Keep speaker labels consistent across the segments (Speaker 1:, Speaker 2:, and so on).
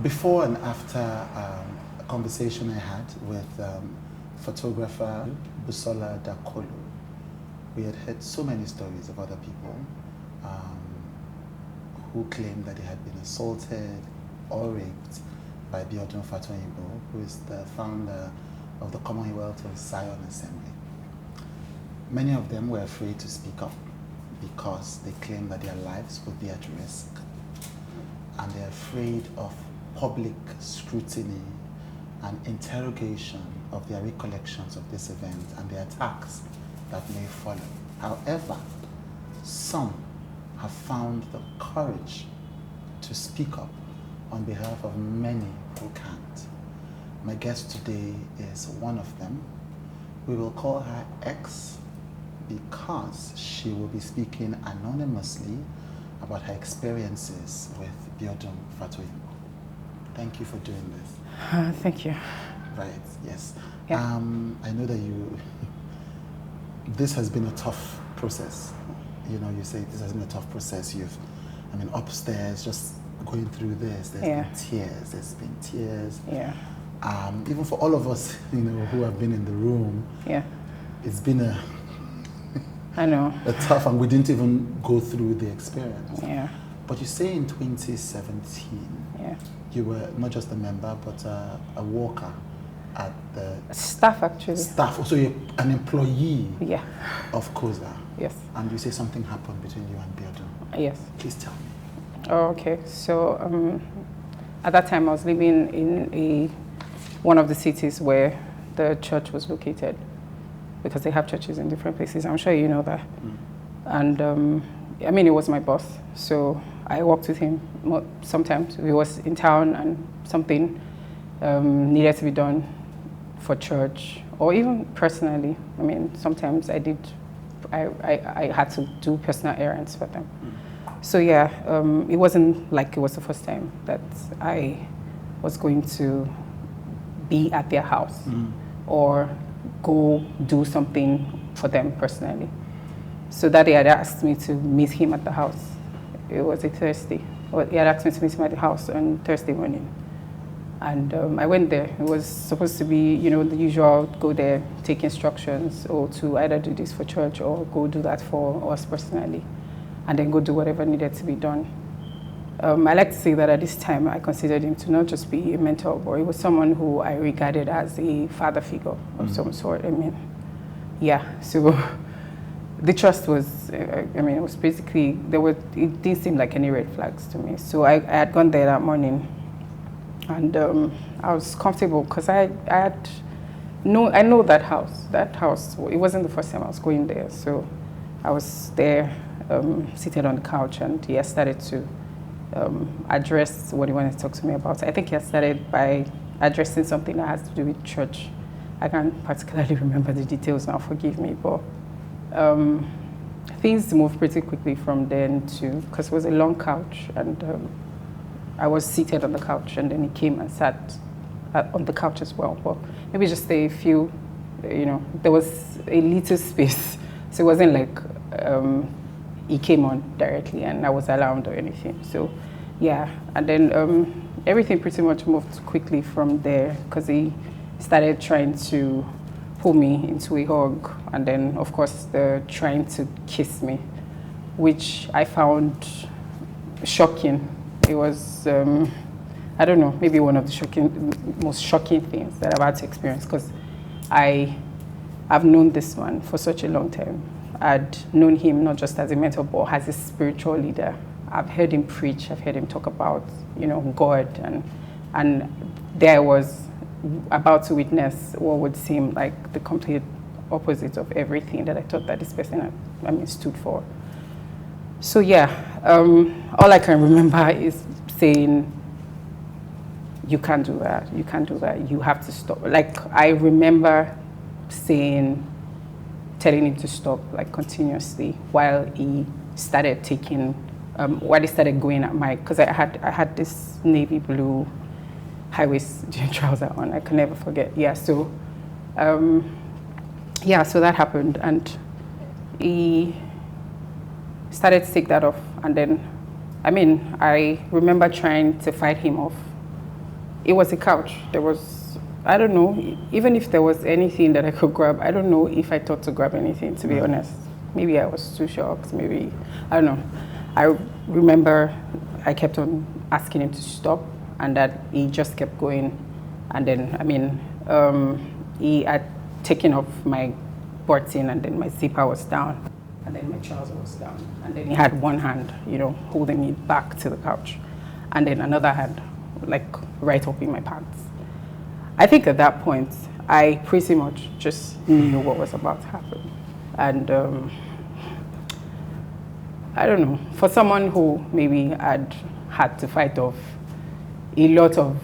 Speaker 1: Before and after a conversation I had with photographer Busola Dakolo, we had heard so many stories of other people who claimed that they had been assaulted or raped by Biodun Fatoyinbo, who is the founder of the Commonwealth of Zion Assembly. Many of them were afraid to speak up because they claimed that their lives would be at risk, and they're afraid of public scrutiny and interrogation of their recollections of this event and the attacks that may follow. However, some have found the courage to speak up on behalf of many who can't. My guest today is one of them. We will call her X because she will be speaking anonymously about her experiences with Biodun Fatoyinbo. Thank you for doing this.
Speaker 2: Thank you.
Speaker 1: Right, yes.
Speaker 2: Yeah.
Speaker 1: I know that this has been a tough process. You know, you say this has been a tough process. Upstairs, just going through this, there's been tears.
Speaker 2: Yeah.
Speaker 1: Even for all of us, who have been in the room, it's been
Speaker 2: I know.
Speaker 1: a tough, and we didn't even go through the experience.
Speaker 2: Yeah.
Speaker 1: But you say in 2017, you were not just a member, but a worker at the...
Speaker 2: Staff, actually.
Speaker 1: Staff, so you're an employee of COZA.
Speaker 2: Yes.
Speaker 1: And you say something happened between you and Biodun.
Speaker 2: Yes.
Speaker 1: Please tell me.
Speaker 2: Oh, okay. So at that time, I was living in one of the cities where the church was located, because they have churches in different places. I'm sure you know that. And it was my boss, so I worked with him sometimes. He was in town and something needed to be done for church, or even personally. Sometimes I had to do personal errands for them. So it wasn't like it was the first time that I was going to be at their house or go do something for them personally. So that day, had asked me to meet him at the house. It was a Thursday. He had asked me to meet him at the house on Thursday morning. And I went there. It was supposed to be, the usual, go there, take instructions, or to either do this for church or go do that for us personally, and then go do whatever needed to be done. I like to say that at this time, I considered him to not just be a mentor, but he was someone who I regarded as a father figure of some sort. So the trust was, it was basically, it didn't seem like any red flags to me. So I had gone there that morning, and I was comfortable because I know that house. That house, it wasn't the first time I was going there. So I was there, seated on the couch, and he had started to address what he wanted to talk to me about. I think he had started by addressing something that has to do with church. I can't particularly remember the details now, forgive me, but things moved pretty quickly from then because it was a long couch, and I was seated on the couch, and then he came and sat on the couch as well. But maybe just a few, there was a little space, so it wasn't like he came on directly and I was alarmed or anything. So and then everything pretty much moved quickly from there, because he started trying to pull me into a hug, and then of course trying to kiss me, which I found shocking. It was I don't know, maybe one of the most shocking things that I've had to experience, because I've known this man for such a long time. I'd known him not just as a mentor, but as a spiritual leader. I've heard him preach, I've heard him talk about, God, and there I was about to witness what would seem like the complete opposite of everything that I thought that this person stood for. So all I can remember is saying, you can't do that, you have to stop. Like, I remember telling him to stop, like, continuously, while he started going at my, because I had this navy blue high-waist trouser on. I can never forget. So that happened, and he started to take that off, and then I remember trying to fight him off, It was a couch. There was, I don't know, even if there was anything that I could grab, I don't know if I thought to grab anything, to be honest. Maybe I was too shocked, maybe, I don't know. I remember I kept on asking him to stop, and that he just kept going. And then, I mean, he had taken off my button, and then my zipper was down, and then my trouser was down. And then he had one hand, you know, holding me back to the couch, and then another hand, like, right up in my pants. I think at that point, I pretty much just knew what was about to happen. And I don't know, for someone who maybe had to fight off a lot of,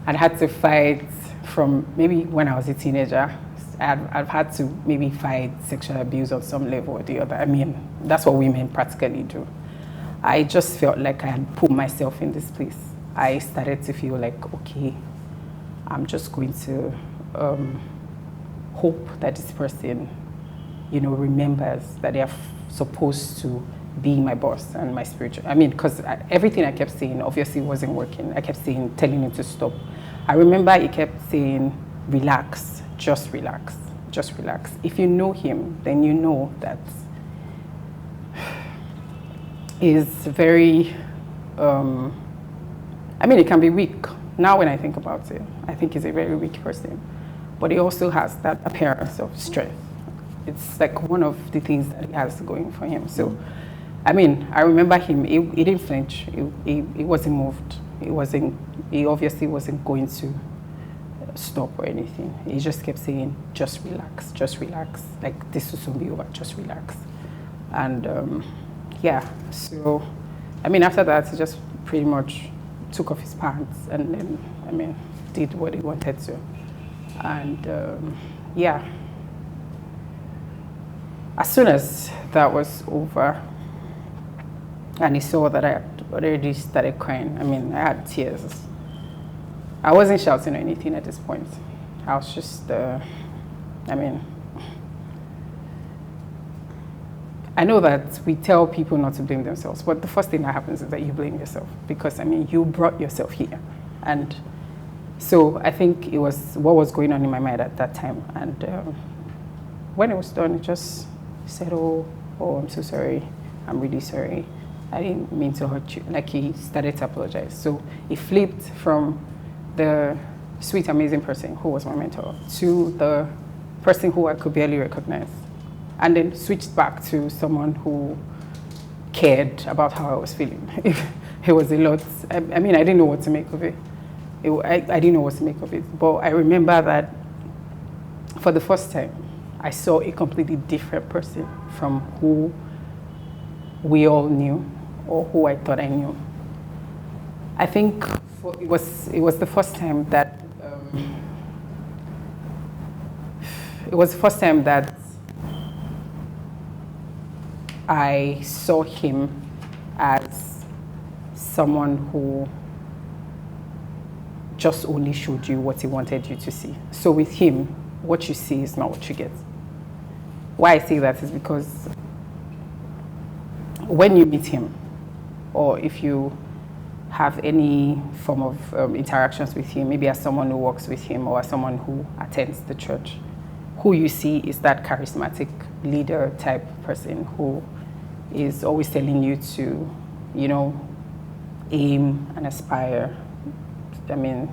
Speaker 2: I'd had to fight from maybe when I was a teenager. I've had to maybe fight sexual abuse on some level or the other. I mean, that's what women practically do. I just felt like I had put myself in this place. I started to feel like, okay, I'm just going to hope that this person, you know, remembers that they are supposed to be my boss and my spiritual. I mean, because everything I kept saying obviously wasn't working. I kept telling him to stop. I remember he kept saying, relax, just relax, just relax. If you know him, then you know that he's very, I mean, he can be weak. Now when I think about it, I think he's a very weak person. But he also has that appearance of strength. It's like one of the things that he has going for him. So, I mean, I remember him, he didn't flinch, he wasn't moved. He obviously wasn't going to stop or anything. He just kept saying, just relax, like this will soon be over, just relax. And yeah, so, I mean, after that, he just pretty much took off his pants and then, I mean, did what he wanted to. And yeah, as soon as that was over, and he saw that I had already started crying, I mean, I had tears. I wasn't shouting or anything at this point. I was just, I mean, I know that we tell people not to blame themselves, but the first thing that happens is that you blame yourself because, I mean, you brought yourself here. And so I think it was what was going on in my mind at that time. And when it was done, it just said, oh, I'm so sorry. I'm really sorry. I didn't mean to hurt you. Like, he started to apologize. So he flipped from the sweet, amazing person who was my mentor to the person who I could barely recognize. And then switched back to someone who cared about how I was feeling. It was a lot. I mean, I didn't know what to make of it. I didn't know what to make of it. But I remember that for the first time, I saw a completely different person from who we all knew or who I thought I knew. I think it was the first time that I saw him as someone who just only showed you what he wanted you to see. So with him, what you see is not what you get. Why I say that is because when you meet him, or if you have any form of interactions with him, maybe as someone who works with him or as someone who attends the church, who you see is that charismatic leader type person who is always telling you to, you know, aim and aspire. I mean,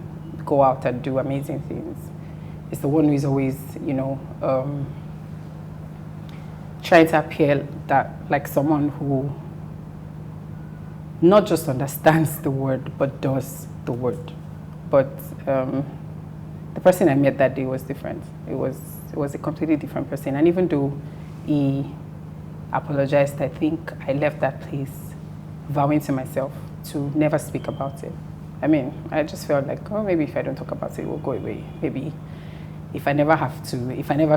Speaker 2: go out and do amazing things. It's the one who is always, you know, trying to appear that like someone who not just understands the word, but does the word. But the person I met that day was different. It was a completely different person. And even though he apologized, I think I left that place vowing to myself to never speak about it. I mean, I just felt like, oh, maybe if I don't talk about it, it will go away. Maybe if I never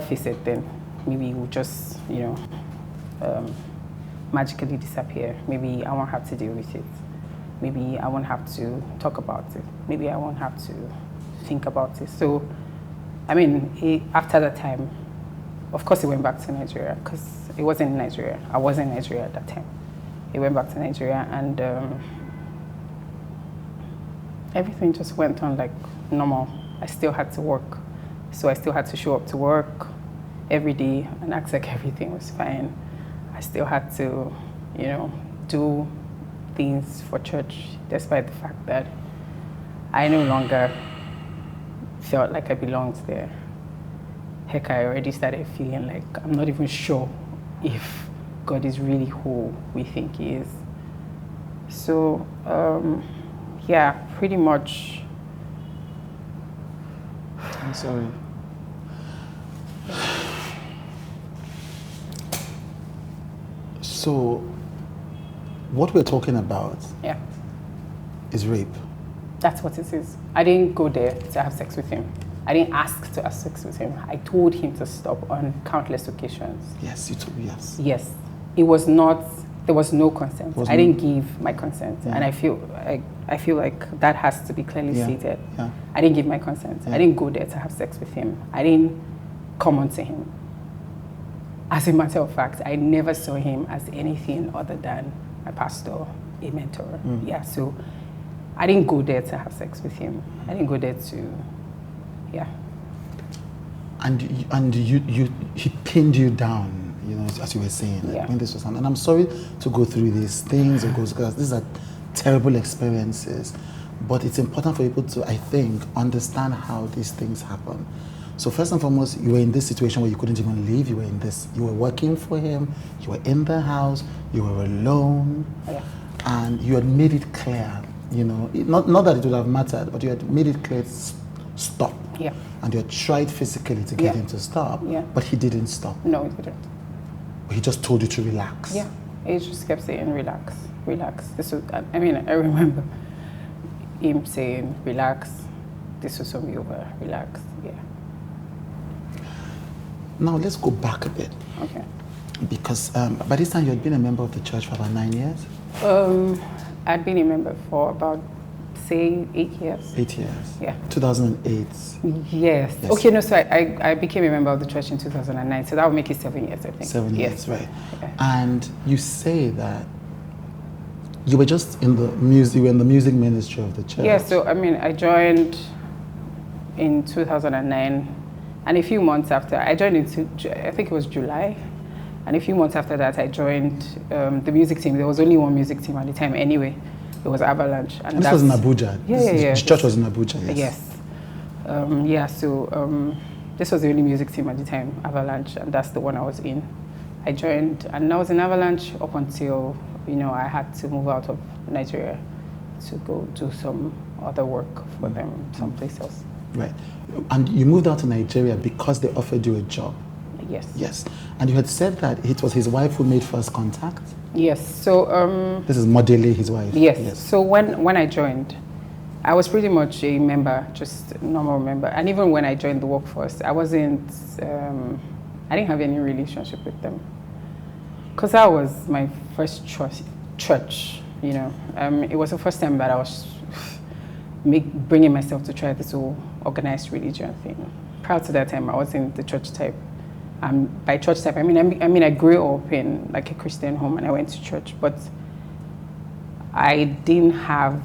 Speaker 2: face it, then maybe it will just, you know, magically disappear. Maybe I won't have to deal with it. Maybe I won't have to talk about it. Maybe I won't have to think about it. So, I mean, after that time, of course, he went back to Nigeria because it wasn't in Nigeria. I wasn't in Nigeria at that time. He went back to Nigeria, and everything just went on like normal. I still had to work. So I still had to show up to work every day and act like everything was fine. I still had to, do things for church, despite the fact that I no longer felt like I belonged there. Heck, I already started feeling like I'm not even sure if God is really who we think He is. So, yeah, pretty much.
Speaker 1: I'm sorry. So, what we're talking about is rape.
Speaker 2: That's what it is. I didn't go there to have sex with him. I didn't ask to have sex with him. I told him to stop on countless occasions.
Speaker 1: Yes, you told me, yes.
Speaker 2: Yes. It was not, there was no consent. I didn't give my consent. Yeah. And I feel like that has to be clearly stated. Yeah. I didn't give my consent. Yeah. I didn't go there to have sex with him. I didn't come on to him. As a matter of fact, I never saw him as anything other than a pastor, a mentor. Yeah, so I didn't go there to have sex with him. I didn't go there to,
Speaker 1: And he pinned you down, as you were saying. Like, when this was happening. And I'm sorry to go through these things, because these are terrible experiences. But it's important for people to, I think, understand how these things happen. So first and foremost, you were in this situation where you couldn't even leave. You were working for him. You were in the house. You were alone, and you had made it clear. Not that it would have mattered, but you had made it clear. Stop.
Speaker 2: Yeah.
Speaker 1: And you had tried physically to get him to stop. Yeah. But he didn't stop.
Speaker 2: No, he didn't.
Speaker 1: He just told you to relax.
Speaker 2: Yeah. He just kept saying, relax, relax. I remember him saying, relax. This will soon be over. Relax. Yeah.
Speaker 1: Now let's go back a bit.
Speaker 2: Okay.
Speaker 1: Because by this time you had been a member of the church for about 9 years?
Speaker 2: I'd been a member for about, say, 8 years.
Speaker 1: 8 years?
Speaker 2: Yeah.
Speaker 1: 2008?
Speaker 2: Yes. Okay, no, so I became a member of the church in 2009, so that would make it 7 years, I think.
Speaker 1: 7 years,
Speaker 2: yes.
Speaker 1: Right.
Speaker 2: Okay.
Speaker 1: And you say that you were just in the music ministry of the church.
Speaker 2: Yeah, so I joined in 2009, and a few months after, I joined I think it was July, and a few months after that I joined the music team. There was only one music team at the time anyway. It was Avalanche. And
Speaker 1: this was in Abuja?
Speaker 2: Yeah.
Speaker 1: The church was in Abuja, yes.
Speaker 2: Yes. So this was the only music team at the time, Avalanche, and that's the one I was in. I joined, and I was in Avalanche up until, I had to move out of Nigeria to go do some other work for them someplace else. Right.
Speaker 1: And you moved out to Nigeria because they offered you a job?
Speaker 2: Yes.
Speaker 1: Yes. And you had said that it was his wife who made first contact?
Speaker 2: Yes. So
Speaker 1: this is Modele, his wife?
Speaker 2: Yes. So when I joined, I was pretty much a member, just a normal member. And even when I joined the workforce, I didn't have any relationship with them. Because that was my first church, It was the first time that I was bringing myself to try this whole organized religion thing. Prior to that time, I was in the church type. By church type, I grew up in like a Christian home and I went to church, but I didn't have,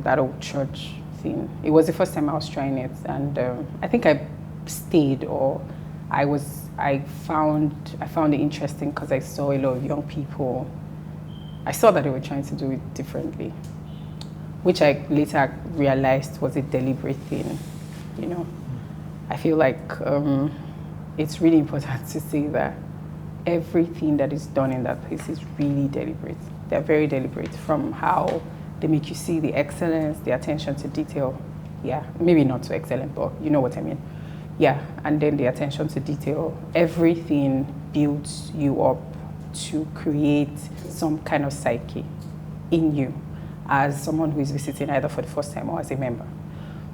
Speaker 2: that old church thing. It was the first time I was trying it, and I think I stayed, or I found it interesting because I saw a lot of young people. I saw that they were trying to do it differently, which I later realized was a deliberate thing, I feel like it's really important to say that everything that is done in that place is really deliberate. They're very deliberate, from how they make you see the excellence, the attention to detail. Yeah, maybe not so excellent, but you know what I mean. Yeah, and then the attention to detail. Everything builds you up to create some kind of psyche in you as someone who is visiting either for the first time or as a member.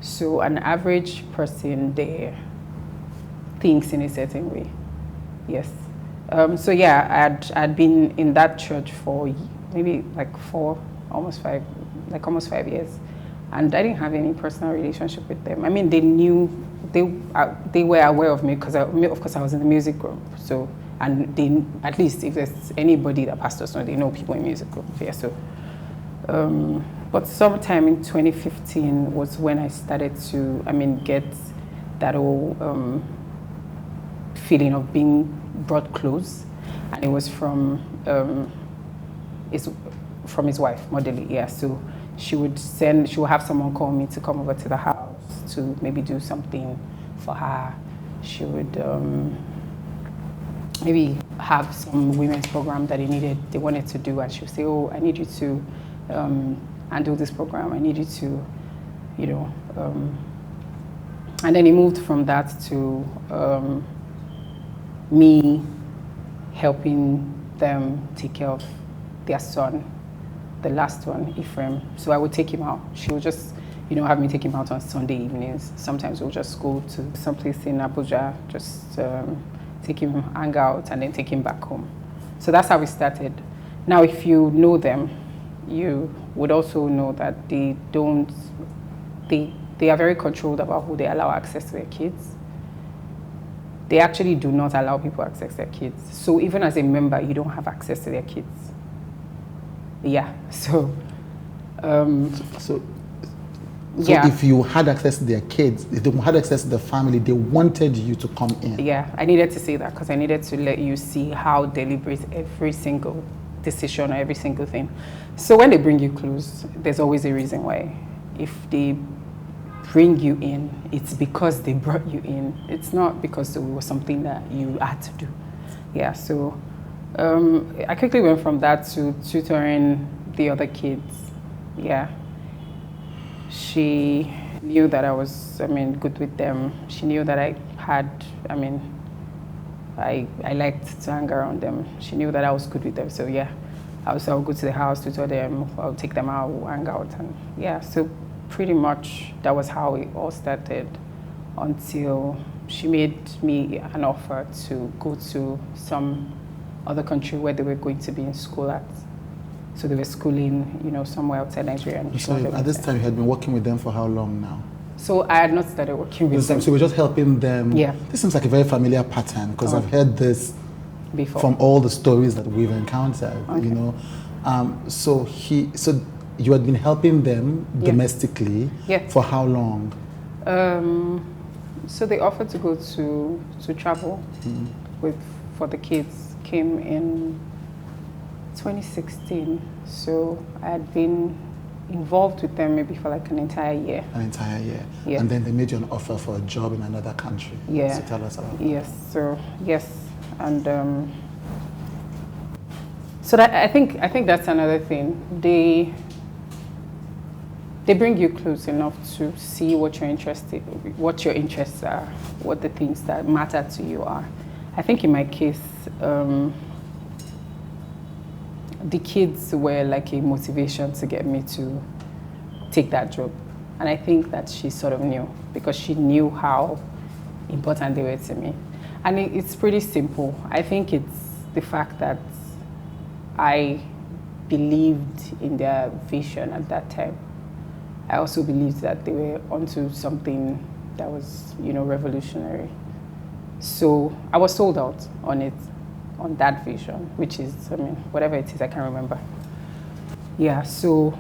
Speaker 2: So an average person there thinks in a certain way. Yes. So yeah, I'd been in that church for maybe like almost 5 years, and I didn't have any personal relationship with them. They knew, they were aware of me because of course I was in the music group. So, and they, at least if there's anybody that pastors know, they know people in music group. Yeah. So, But sometime in 2015 was when I started to, get that whole feeling of being brought close, and it was from his wife, Modeli. Yeah, so she would have someone call me to come over to the house to maybe do something for her. She would maybe have some women's program that they wanted to do, and she would say, "Oh, I need you to handle this program. I need you to, and then it moved from that to me helping them take care of their son, the last one, Ephraim. So I would take him out. She would just, have me take him out on Sunday evenings. Sometimes we'll just go to someplace in Abuja, just take him, hang out, and then take him back home. So that's how we started. Now, if you know them, you would also know that they are very controlled about who they allow access to their kids. They actually do not allow people access their kids. So even as a member, you don't have access to their kids. Yeah, so
Speaker 1: if you had access to their kids, if they had access to the family, they wanted you to come in.
Speaker 2: Yeah, I needed to say that because I needed to let you see how deliberate every single decision or every single thing. So when they bring you close, there's always a reason why. If they bring you in, it's because they brought you in. It's not because it was something that you had to do. Yeah, so I quickly went from that to tutoring the other kids. Yeah. She knew that I was, good with them. She knew that I liked to hang around them. She knew that I was good with them. So yeah, I would go to the house, tutor them, I'll take them out, we'll hang out. And yeah, so pretty much that was how it all started until she made me an offer to go to some other country where they were going to be in school at. So they were schooling, somewhere outside Nigeria.
Speaker 1: So at this time, you had been working with them for how long now?
Speaker 2: So I had not started working with them.
Speaker 1: So we're just helping them.
Speaker 2: Yeah.
Speaker 1: This seems like a very familiar pattern because I've heard this before from all the stories that we've encountered. Okay. So you had been helping them domestically for how long?
Speaker 2: So they offered to go to travel for the kids. Came in 2016, so I had been involved with them maybe for like an entire year.
Speaker 1: An entire year?
Speaker 2: Yeah.
Speaker 1: And then they made you an offer for a job in another country?
Speaker 2: Yeah.
Speaker 1: So tell us about that.
Speaker 2: Yes, and so that, I think that's another thing. They bring you close enough to see what your interests are, what the things that matter to you are. I think in my case, the kids were like a motivation to get me to take that job. And I think that she sort of knew, because she knew how important they were to me. And it's pretty simple. I think it's the fact that I believed in their vision at that time. I also believed that they were onto something that was, revolutionary. So I was sold out on it, on that vision, which is, whatever it is, I can't remember. Yeah, so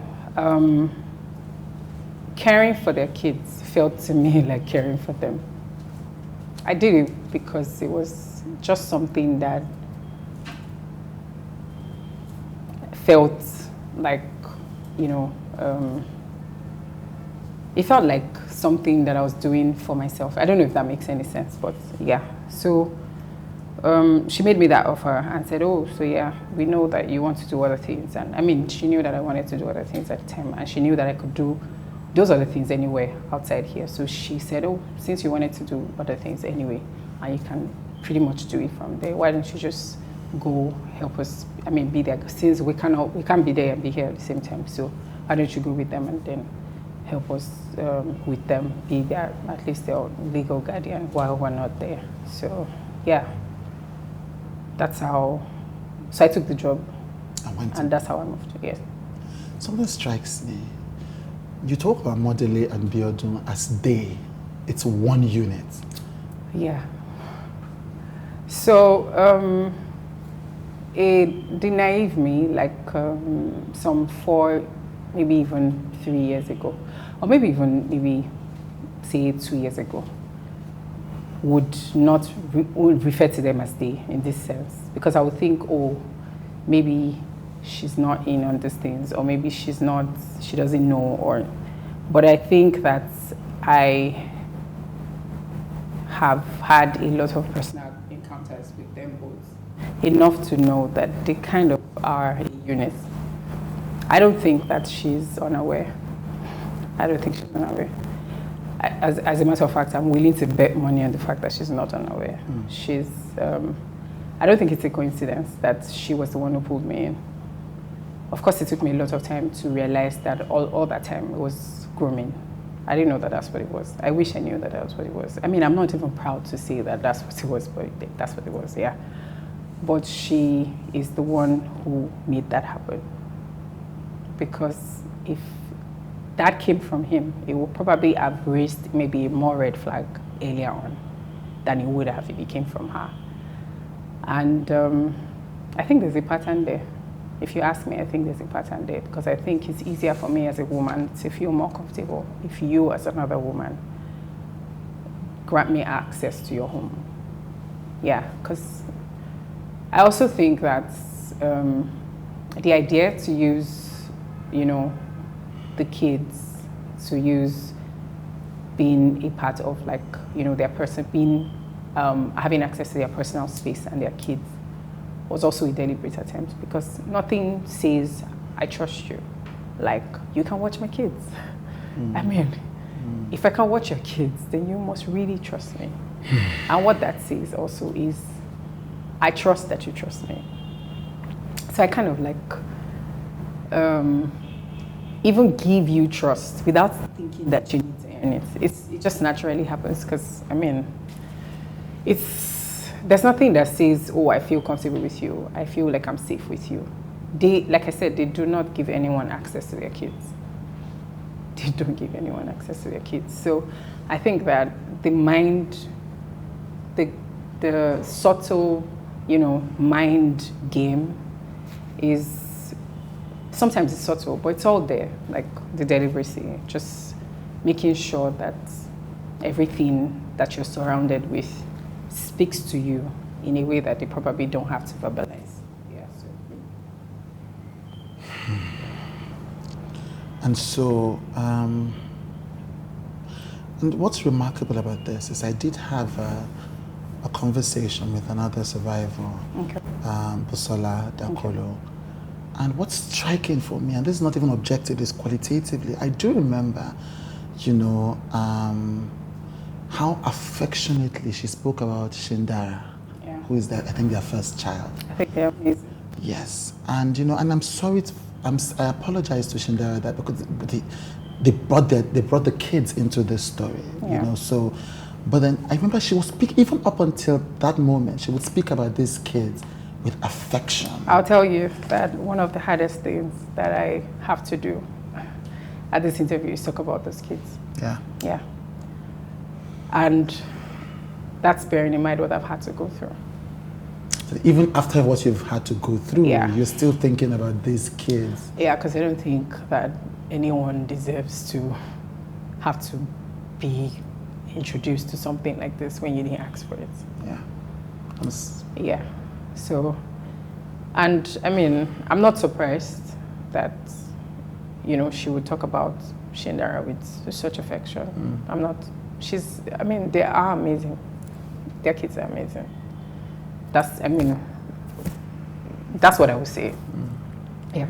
Speaker 2: caring for their kids felt to me like caring for them. I did it because it was just something that felt like, it felt like something that I was doing for myself. I don't know if that makes any sense, but yeah. So she made me that offer and said, "Oh, so yeah, we know that you want to do other things." And she knew that I wanted to do other things at the time, and she knew that I could do those other things anywhere outside here. So she said, "Oh, since you wanted to do other things anyway, and you can pretty much do it from there, why don't you just go help us? Be there, since we can't be there and be here at the same time. So why don't you go with them and then help us with them, be there, at least their legal guardian while we're not there." So yeah, that's how. So I took the job, and that's how I moved. Yes.
Speaker 1: Something strikes me. You talk about Modele and Biodun as they. It's one unit.
Speaker 2: Yeah. So the naive me, like some 4 maybe even 3 years ago, or maybe say 2 years ago, would refer to them as they in this sense, because I would think, oh, maybe she's not in on these things, or maybe she doesn't know, but I think that I have had a lot of personal encounters with them both, enough to know that they kind of are a unit. I don't think that she's unaware. I don't think she's unaware. As a matter of fact, I'm willing to bet money on the fact that she's not unaware. She's, I don't think it's a coincidence that she was the one who pulled me in. Of course, it took me a lot of time to realize that all that time it was grooming. I didn't know that that's what it was. I wish I knew that that's what it was. I mean, I'm not even proud to say that that's what it was, but that's what it was, yeah. But she is the one who made that happen. Because if that came from him, it would probably have raised maybe a more red flag earlier on than it would have if it came from her. And I think there's a pattern there. If you ask me, I think there's a pattern there, because I think it's easier for me as a woman to feel more comfortable if you, as another woman, grant me access to your home. Yeah, because I also think that the idea to use, the kids, to use being a part of, like, their person, being having access to their personal space and their kids, was also a deliberate attempt, because nothing says I trust you like you can watch my kids. I mean, if I can watch your kids, then you must really trust me. And what that says also is I trust that you trust me. So I kind of like even give you trust without thinking that you need to earn it. It just naturally happens, because I mean, there's nothing that says, oh, I feel comfortable with you, I feel like I'm safe with you. They, like I said, they do not give anyone access to their kids. They don't give anyone access to their kids. So I think that the subtle, mind game is, sometimes it's subtle, but it's all there, like the delivery, just making sure that everything that you're surrounded with speaks to you in a way that they probably don't have to verbalize. Yeah.
Speaker 1: And so, and what's remarkable about this is I did have a conversation with another survivor,
Speaker 2: Okay.
Speaker 1: Busola Dakolo. And what's striking for me, and this is not even objective, is qualitatively, I do remember, how affectionately she spoke about Shindara, who is I think their first child.
Speaker 2: I think they're amazing.
Speaker 1: Yes, and and I'm sorry, I apologize to Shindara that because they brought the kids into this story, So, but then I remember she would speak even up until that moment. She would speak about these kids with affection.
Speaker 2: I'll tell you that one of the hardest things that I have to do at this interview is talk about those kids.
Speaker 1: Yeah.
Speaker 2: Yeah. And that's bearing in mind what I've had to go through.
Speaker 1: So even after what you've had to go through,
Speaker 2: Yeah.
Speaker 1: You're still thinking about these kids.
Speaker 2: Yeah, because I don't think that anyone deserves to have to be introduced to something like this when you didn't ask for it.
Speaker 1: Yeah.
Speaker 2: Yeah. So, and I mean, I'm not surprised that, she would talk about Shindara with such affection. I'm not. They are amazing. Their kids are amazing. That's what I would say. Yeah.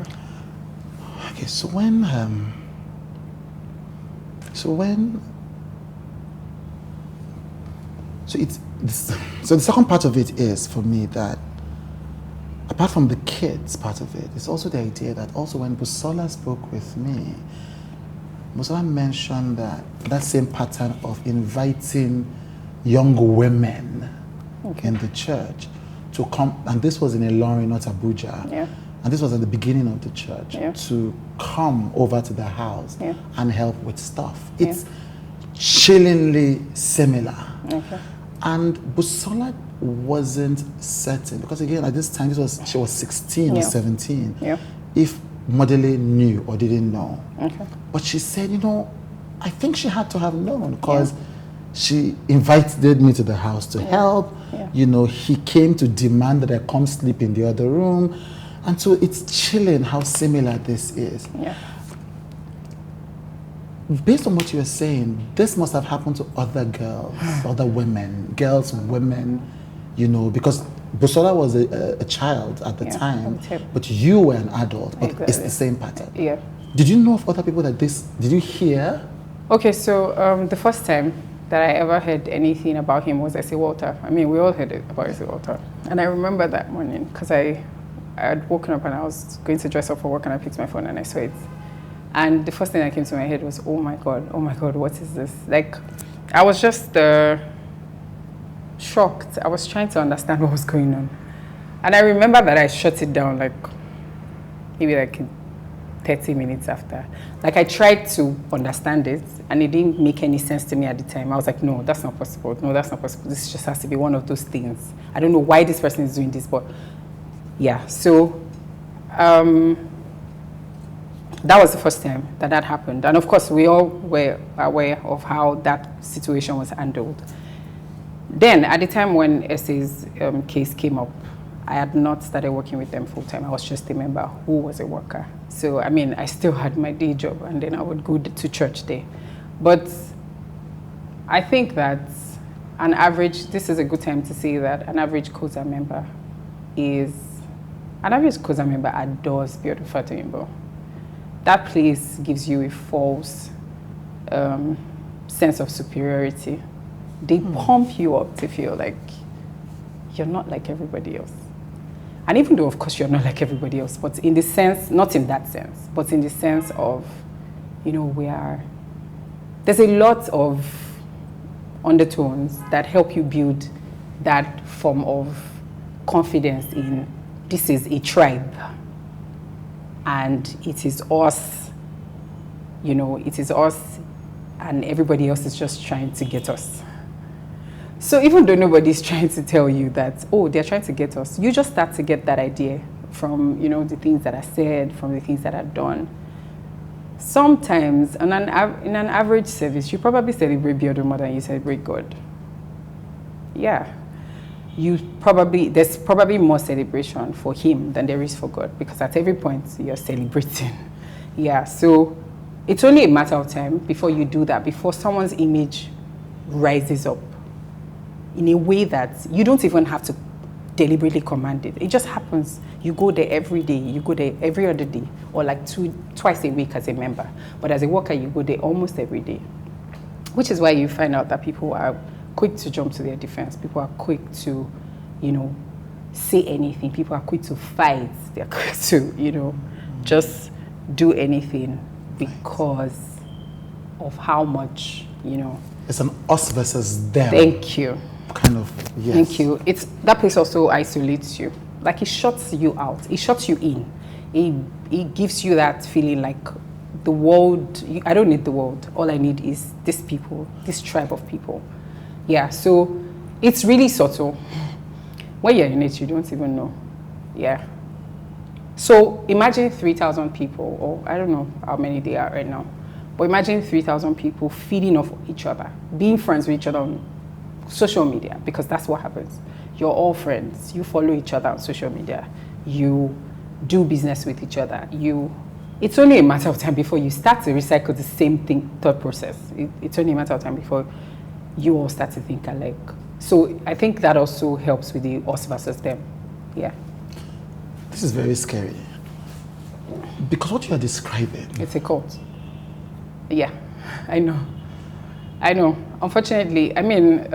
Speaker 1: Okay, so when the second part of it is for me that apart from the kids part of it, it's also the idea that also when Busola spoke with me, Busola mentioned that same pattern of inviting young women in the church to come, and this was in Ilorin, not Abuja.
Speaker 2: Yeah.
Speaker 1: And this was at the beginning of the church, to come over to the house and help with stuff. It's chillingly similar.
Speaker 2: Okay.
Speaker 1: And Busola wasn't certain, because again, at this time, she was 16 or 17.
Speaker 2: Yeah.
Speaker 1: If Modele knew or didn't know.
Speaker 2: Okay.
Speaker 1: But she said, I think she had to have known because she invited me to the house to help.
Speaker 2: Yeah.
Speaker 1: He came to demand that I come sleep in the other room. And so it's chilling how similar this is.
Speaker 2: Yeah.
Speaker 1: Based on what you're saying, this must have happened to other girls, other women, because Busola was a child at the time, but you were an adult, but it's the same pattern.
Speaker 2: Yeah.
Speaker 1: Did you know of other people did you hear?
Speaker 2: Okay, so the first time that I ever heard anything about him was S.A. Walter. I mean, we all heard it about S.A. Walter. And I remember that morning because I had woken up and I was going to dress up for work and I picked my phone and I saw it. And the first thing that came to my head was, oh my God, what is this? Like, I was just shocked. I was trying to understand what was going on. And I remember that I shut it down maybe 30 minutes after. Like, I tried to understand it and it didn't make any sense to me at the time. I was like, no, that's not possible. No, that's not possible. This just has to be one of those things. I don't know why this person is doing this, but yeah. So, that was the first time that happened. And of course, we all were aware of how that situation was handled. Then, at the time when Essay's case came up, I had not started working with them full time. I was just a member who was a worker. So, I mean, I still had my day job and then I would go to church there. But I think that this is a good time to say that an average COZA member adores Biodun Fatoyinbo. That place gives you a false sense of superiority. They pump you up to feel like you're not like everybody else. And even though, of course, you're not like everybody else, but in the sense, not in that sense, but in the sense of, there's a lot of undertones that help you build that form of confidence in this is a tribe. And it is us, it is us, and everybody else is just trying to get us. So even though nobody's trying to tell you that, oh, they're trying to get us, you just start to get that idea from, the things that are said, from the things that are done. Sometimes, in an average service, you probably celebrate Biodun more than you celebrate God. Yeah. There's probably more celebration for him than there is for God, because at every point you're celebrating. Yeah, so it's only a matter of time before you do that, before someone's image rises up in a way that you don't even have to deliberately command it. It just happens. You go there every day, you go there every other day, or twice a week as a member. But as a worker, you go there almost every day, which is why you find out that people are quick to jump to their defense. People are quick to, say anything. People are quick to fight. They're quick to, just do anything because of how much,
Speaker 1: It's an us versus them.
Speaker 2: Thank you.
Speaker 1: Kind of, yes.
Speaker 2: Thank you. That place also isolates you. Like, it shuts you out. It shuts you in. It gives you that feeling like the world, I don't need the world. All I need is these people, this tribe of people. Yeah, so it's really subtle. When you're in it, you don't even know. Yeah. So imagine 3,000 people, or I don't know how many they are right now, but imagine 3,000 people feeding off each other, being friends with each other on social media, because that's what happens. You're all friends. You follow each other on social media. You do business with each other. It's only a matter of time before you start to recycle the same thought process. It's only a matter of time before you all start to think alike. So I think that also helps with the us versus them. Yeah.
Speaker 1: This is very scary. Because what you are describing...
Speaker 2: It's a cult. Yeah, I know. Unfortunately, I mean,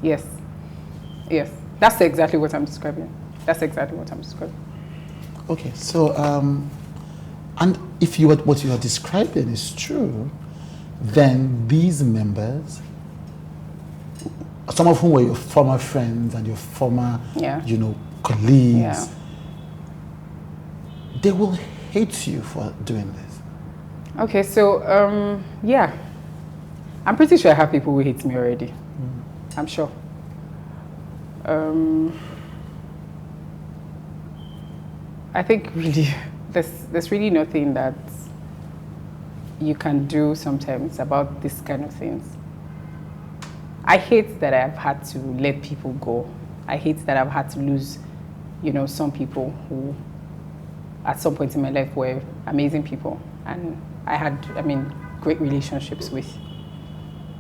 Speaker 2: yes. That's exactly what I'm describing.
Speaker 1: Okay, so, and if what you are describing is true, then these members, some of whom were your former friends and your former, colleagues, they will hate you for doing this.
Speaker 2: Okay, so, yeah. I'm pretty sure I have people who hate me already. I'm sure. I think really there's really nothing that you can do sometimes about this kind of things. I hate that I've had to let people go. I hate that I've had to lose, some people who at some point in my life were amazing people. And I had, great relationships with.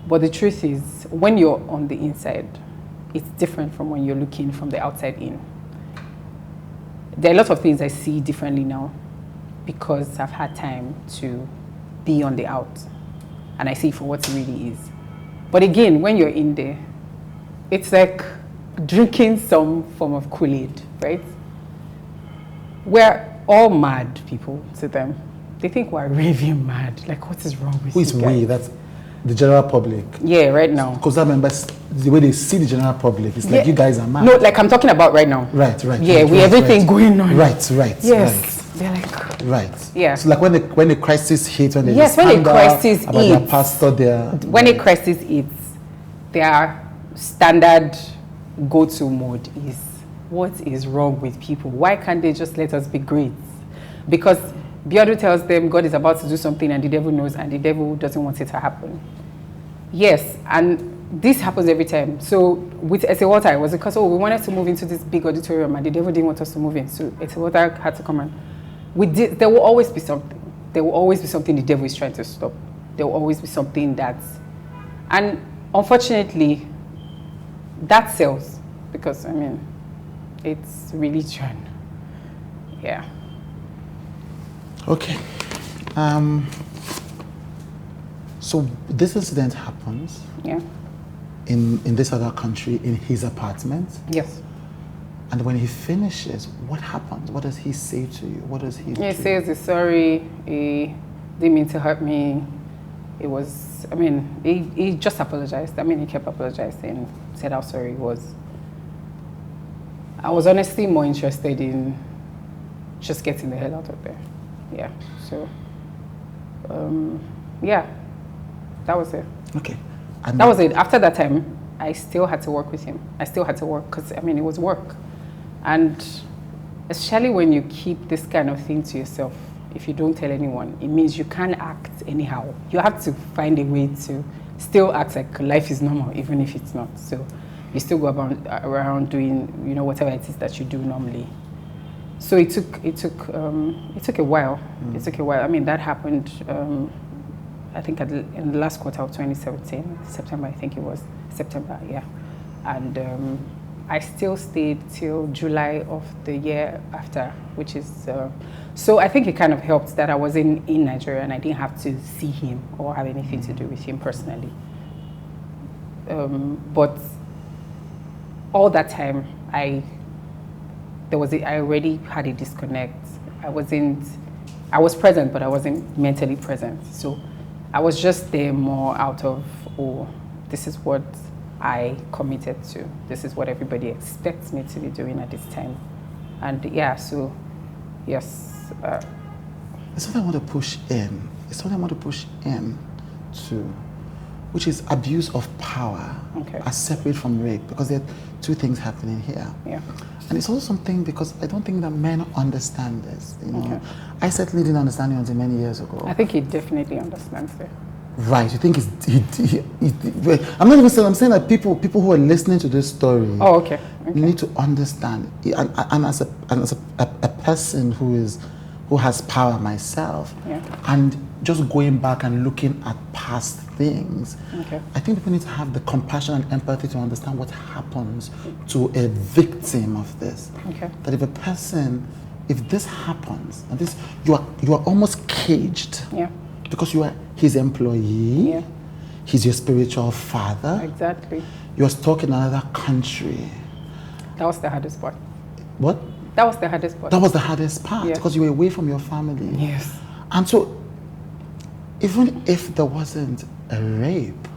Speaker 2: But the truth is, when you're on the inside, it's different from when you're looking from the outside in. There are a lot of things I see differently now because I've had time to be on the out. And I see it for what it really is. But again, when you're in there, it's like drinking some form of Kool-Aid, right? We're all mad people to them. They think we're raving mad. Like, what is wrong with you guys?
Speaker 1: Who is we? That's the general public.
Speaker 2: Yeah, right now.
Speaker 1: Because I remember the way they see the general public, it's like you guys are mad.
Speaker 2: No, like I'm talking about right now.
Speaker 1: Right.
Speaker 2: Yeah,
Speaker 1: right,
Speaker 2: everything going on.
Speaker 1: Right.
Speaker 2: Yes.
Speaker 1: Right.
Speaker 2: They're like.
Speaker 1: Right.
Speaker 2: Yeah.
Speaker 1: So like when the crisis hits, when they
Speaker 2: yes, when the crisis
Speaker 1: about their pastor there.
Speaker 2: When a crisis hits, their standard go-to mode is, what is wrong with people? Why can't they just let us be great? Because Biodun tells them God is about to do something and the devil knows and the devil doesn't want it to happen. Yes, and this happens every time. So with Ese Water, it was because, we wanted to move into this big auditorium and the devil didn't want us to move in. So Ese Water had to come and there will always be something. There will always be something the devil is trying to stop. There will always be something and unfortunately, that sells because, it's religion. Yeah.
Speaker 1: Okay. So this incident happens.
Speaker 2: Yeah.
Speaker 1: In this other country, in his apartment.
Speaker 2: Yes.
Speaker 1: And when he finishes, what happens? What does he say to you? What does he do?
Speaker 2: He says he's sorry. He didn't mean to hurt me. It was, he just apologized. He kept apologizing, said how sorry he was. I was honestly more interested in just getting the hell out of there. Yeah. So, yeah, that was it.
Speaker 1: Okay.
Speaker 2: That was it. After that time, I still had to work with him. I still had to work because, it was work. And especially when you keep this kind of thing to yourself, if you don't tell anyone, it means you can't act anyhow. You have to find a way to still act like life is normal, even if it's not. So you still go around doing, whatever it is that you do normally. So it took a while. It took a while. That happened, I think in the last quarter of 2017, September, I think it was. September, yeah. And I still stayed till July of the year after, which is, so I think it kind of helped that I was in Nigeria and I didn't have to see him or have anything to do with him personally. But all that time, I already had a disconnect. I was present, but I wasn't mentally present. So I was just there more out of, this is what I committed to. This is what everybody expects me to be doing at this time. And yeah, so yes.
Speaker 1: It's something I want to push in. It's something I want to push in to, which is abuse of power, as separate from rape, because there are two things happening here.
Speaker 2: Yeah.
Speaker 1: And it's also something because I don't think that men understand this. I certainly didn't understand it until many years ago.
Speaker 2: I think he definitely understands it.
Speaker 1: Right, you think I'm not even saying, I'm saying that people who are listening to this story need to understand. And as a person who has power myself, and just going back and looking at past things, I think people need to have the compassion and empathy to understand what happens to a victim of this. That if this happens, and this you are almost caged. Because you are his employee, he's your spiritual father.
Speaker 2: Exactly.
Speaker 1: You're stuck in another country.
Speaker 2: That was the hardest part.
Speaker 1: What?
Speaker 2: That was the hardest part.
Speaker 1: That was the hardest part, because you were away from your family.
Speaker 2: Yes.
Speaker 1: And so, even if there wasn't a rape,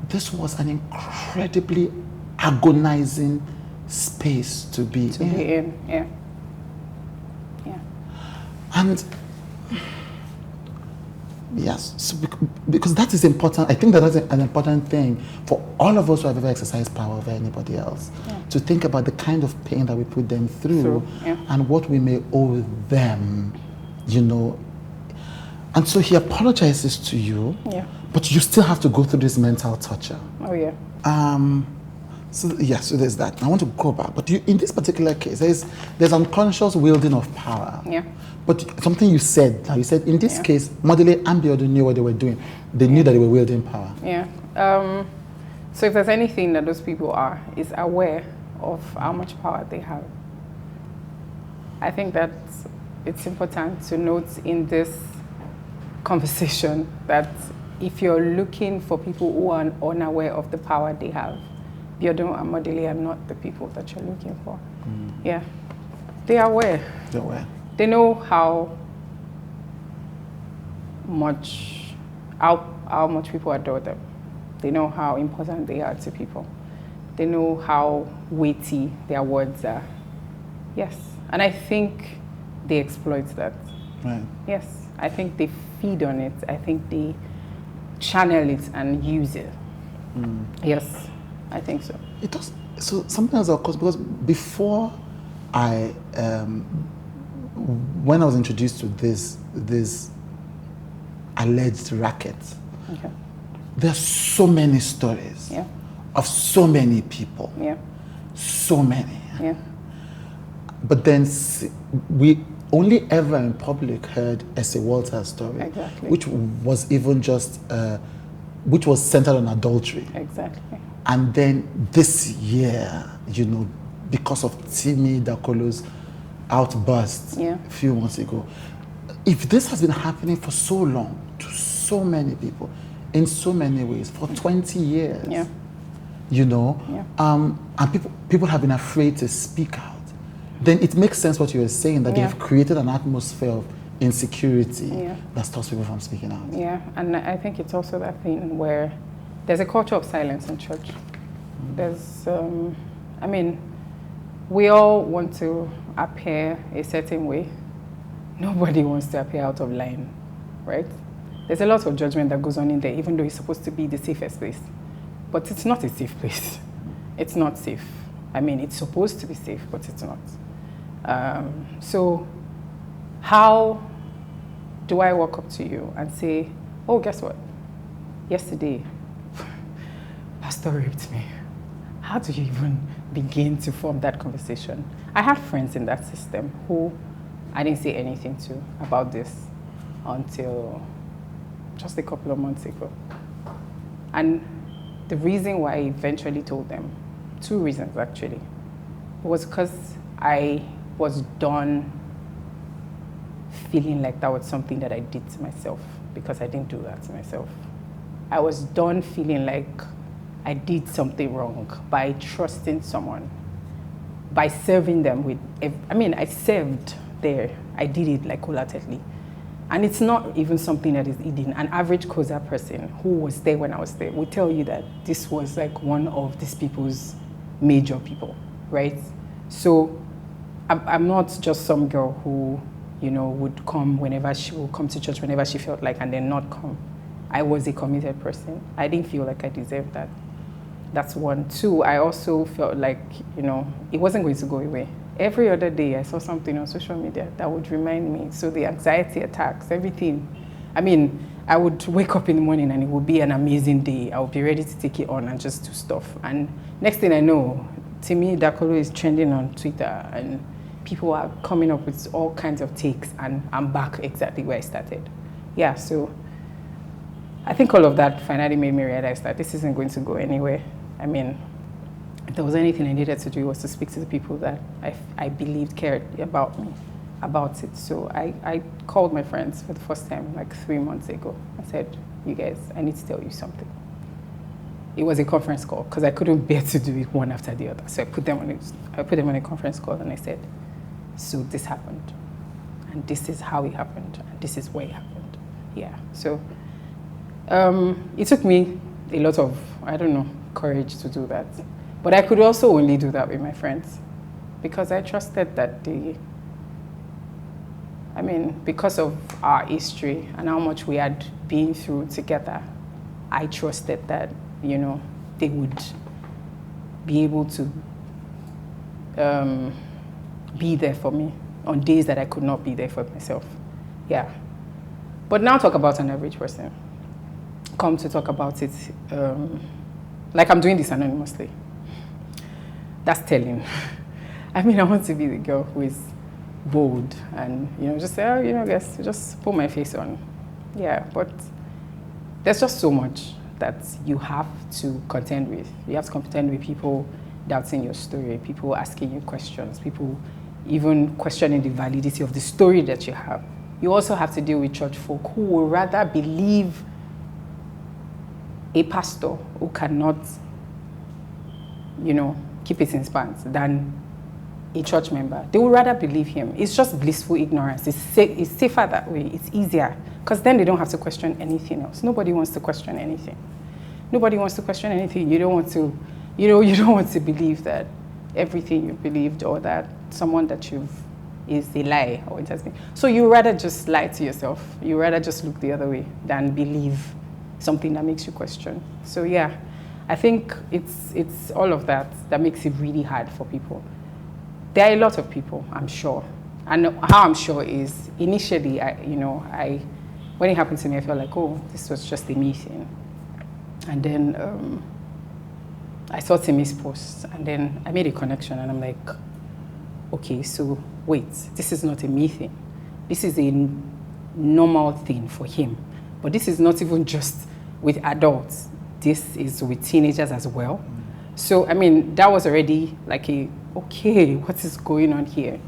Speaker 1: this was an incredibly agonizing space to be in.
Speaker 2: Yeah.
Speaker 1: Yes, so because that is important. I think that that's an important thing for all of us who have ever exercised power over anybody else, to think about the kind of pain that we put them through and what we may owe them, you know. And so he apologizes to you, but you still have to go through this mental torture.
Speaker 2: Oh, yeah.
Speaker 1: So there's that. I want to go back, but in this particular case, there's unconscious wielding of power.
Speaker 2: Yeah.
Speaker 1: But something you said in this case, Modele and Biodun knew what they were doing. They knew that they were wielding power.
Speaker 2: Yeah. So if there's anything that those people is aware of how much power they have. I think that it's important to note in this conversation that if you're looking for people who are unaware of the power they have, Biodun and Modele are not the people that you're looking for. Yeah. They are aware.
Speaker 1: They're aware.
Speaker 2: They know how much people adore them. They know how important they are to people. They know how weighty their words are. Yes. And I think they exploit that. Right. Yes. I think they feed on it. I think they channel it and use it. Yes. I think so.
Speaker 1: It does. So sometimes, of course, because before when I was introduced to this alleged racket, there are so many stories of so many people. Yeah. So many. Yeah. But then we only ever in public heard S.A. Walter's story, which was even just, which was centered on adultery. Exactly. And then this year, you know, because of Timi Dakolo's outburst a few months ago, if this has been happening for so long to so many people in so many ways for 20 years, you know, and people have been afraid to speak out, then it makes sense what you were saying, that they have created an atmosphere of insecurity that stops people from speaking out. Yeah, and I think it's also that thing where there's a culture of silence in church. There's, I mean, we all want to appear a certain way. Nobody wants to appear out of line, right? There's a lot of judgment that goes on in there, even though it's supposed to be the safest place. But it's not a safe place. It's not safe. I mean, it's supposed to be safe, but it's not. So how do I walk up to you and say, oh, guess what? Yesterday, Pastor raped me. How do you even begin to form that conversation? I had friends in that system who I didn't say anything to about this until just a couple of months ago. And the reason why I eventually told them, 2 reasons actually, was because I was done feeling like that was something that I did to myself, because I didn't do that to myself. I was done feeling like I did something wrong by trusting someone, by serving them with, I served there. I did it like wholeheartedly. And it's not even something that is hidden. An average COZA person who was there when I was there would tell you that this was like one of these people's major people, right? So I'm not just some girl who, you know, would come whenever she would come to church whenever she felt like and then not come. I was a committed person. I didn't feel like I deserved that. That's 1. 2, I also felt like, you know, it wasn't going to go away. Every other day I saw something on social media that would remind me. So the anxiety attacks, everything. I mean, I would wake up in the morning and it would be an amazing day. I would be ready to take it on and just do stuff. And next thing I know, Timi Dakolo is trending on Twitter and people are coming up with all kinds of takes and I'm back exactly where I started. Yeah, so I think all of that finally made me realize that this isn't going to go anywhere. I mean, if there was anything I needed to do was to speak to the people that I believed cared about me, about it. So I called my friends for the first time like 3 months ago. I said, you guys, I need to tell you something. It was a conference call because I couldn't bear to do it one after the other. So I put them on a conference call and I said, so this happened. And this is how it happened. And this is where it happened. Yeah, so it took me a lot of, courage to do that. But I could also only do that with my friends because I trusted that
Speaker 2: I mean, because of our history and how much we had been through together, I trusted that, you know, they would be able to be there for me on days that I could not be there for myself. Yeah. But now talk about an average person. Come to talk about it, like I'm doing this anonymously. That's telling. I mean, I want to be the girl who is bold and, you know, just say, oh, you know, guys, just put my face on. Yeah, but there's just so much that you have to contend with. You have to contend with people doubting your story, people asking you questions, people even questioning the validity of the story that you have. You also have to deal with church folk who would rather believe a pastor who cannot, you know, keep it in pants than a church member. They would rather believe him. It's just blissful ignorance. It's safer that way. It's easier because then they don't have to question anything else. Nobody wants to question anything. Nobody wants to question anything. You don't want to, you know, you don't want to believe that everything you believed or that someone that you've is a lie or it has been. So you rather just lie to yourself. You rather just look the other way than believe something that makes you question. So yeah, I think it's all of that makes it really hard for people. There are a lot of people, I'm sure. And how I'm sure is initially, when it happened to me, I felt like, oh, this was just a me thing. And then I saw Timmy's post and then I made a connection and I'm like, okay, so wait, this is not a me thing. This is a normal thing for him. But this is not even just with adults. This is with teenagers as well. So, I mean, that was already like okay, what is going on here?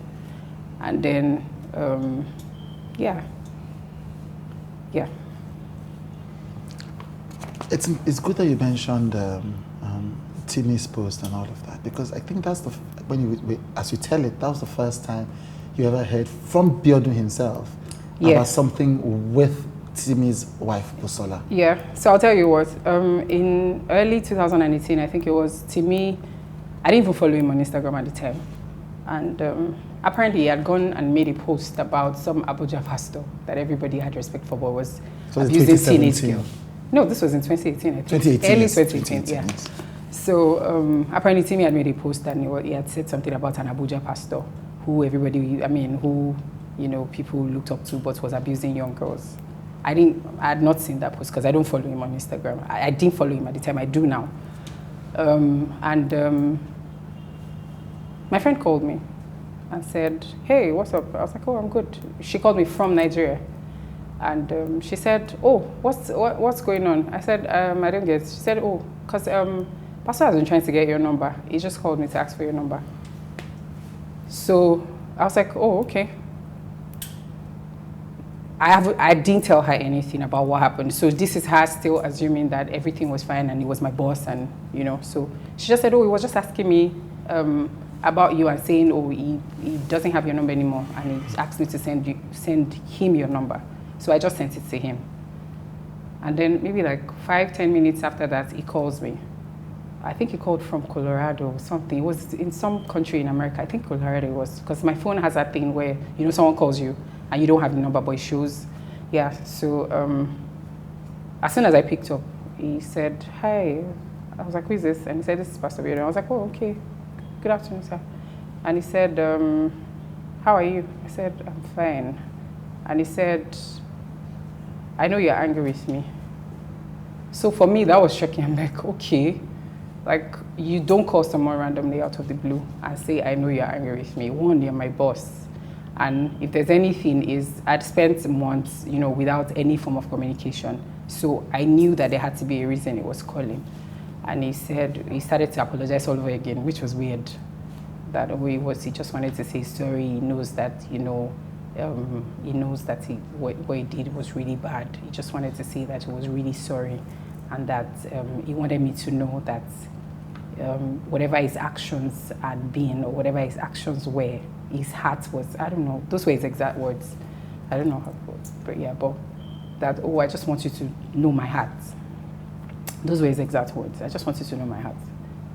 Speaker 2: And then, yeah.
Speaker 1: It's good that you mentioned Timmy's post and all of that, because I think that's as you tell it, that was the first time you ever heard from Biodun himself about something with Timmy's wife, Busola.
Speaker 2: Yeah, so I'll tell you what, in early 2018, I think it was Timmy, I didn't even follow him on Instagram at the time. And apparently he had gone and made a post about some Abuja pastor that everybody had respect for, but was abusing teenage girl. No, this was in 2018, I think.
Speaker 1: 2018,
Speaker 2: early
Speaker 1: yes,
Speaker 2: 2018, yeah.
Speaker 1: Yes.
Speaker 2: So apparently Timmy had made a post and he had said something about an Abuja pastor who people looked up to but was abusing young girls. I had not seen that post because I don't follow him on Instagram. I didn't follow him at the time, I do now. My friend called me and said, hey, what's up? I was like, oh, I'm good. She called me from Nigeria. And she said, oh, what's going on? I said, I don't get it. She said, oh, because Pastor has been trying to get your number. He just called me to ask for your number. So I was like, oh, okay. I didn't tell her anything about what happened. So this is her still assuming that everything was fine and he was my boss and, so she just said, oh, he was just asking me about you and saying, oh, he doesn't have your number anymore and he asked me to send him your number. So I just sent it to him. And then maybe like 5-10 minutes after that, he calls me. I think he called from Colorado or something. It was in some country in America. I think Colorado it was, because my phone has that thing where, someone calls you and you don't have the number, but it shows. Yeah, so as soon as I picked up, he said, hi. I was like, who is this? And he said, this is Pastor Biodun. I was like, oh, okay. Good afternoon, sir. And he said, how are you? I said, I'm fine. And he said, I know you're angry with me. So for me, that was shocking. I'm like, okay. Like, you don't call someone randomly out of the blue and say, I know you're angry with me. One, you're my boss. And if there's anything I'd spent months, without any form of communication. So I knew that there had to be a reason he was calling. And he said, he started to apologize all over again, which was weird. That he just wanted to say sorry. He knows that, he knows that what he did was really bad. He just wanted to say that he was really sorry and that he wanted me to know that whatever his actions had been or whatever his actions were, his heart was, I don't know, those were his exact words. I don't know how, but yeah, but that, oh, I just want you to know my heart. Those were his exact words. I just want you to know my heart.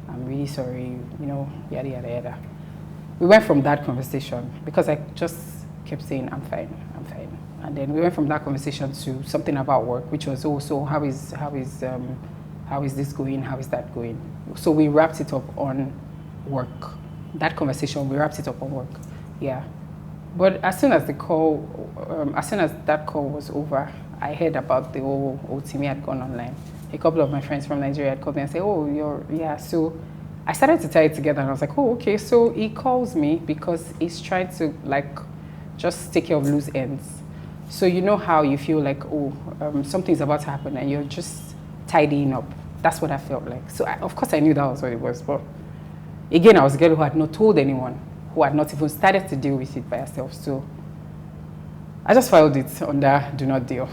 Speaker 2: I'm really sorry, yada, yada, yada. We went from that conversation because I just kept saying, I'm fine, I'm fine. And then we went from that conversation to something about work, which was, oh, so how is this going? How is that going? So we wrapped it up on work. That conversation, we wrapped it up on work. Yeah. But as soon as that call was over, I heard about the whole Timmy had gone online. A couple of my friends from Nigeria had called me and said, oh, yeah. So I started to tie it together and I was like, oh, okay. So he calls me because he's trying to just take care of loose ends. So you know how you feel like, something's about to happen and you're just tidying up. That's what I felt like. So of course I knew that was what it was. But again, I was a girl who had not told anyone, who had not even started to deal with it by herself. So I just filed it under do not deal.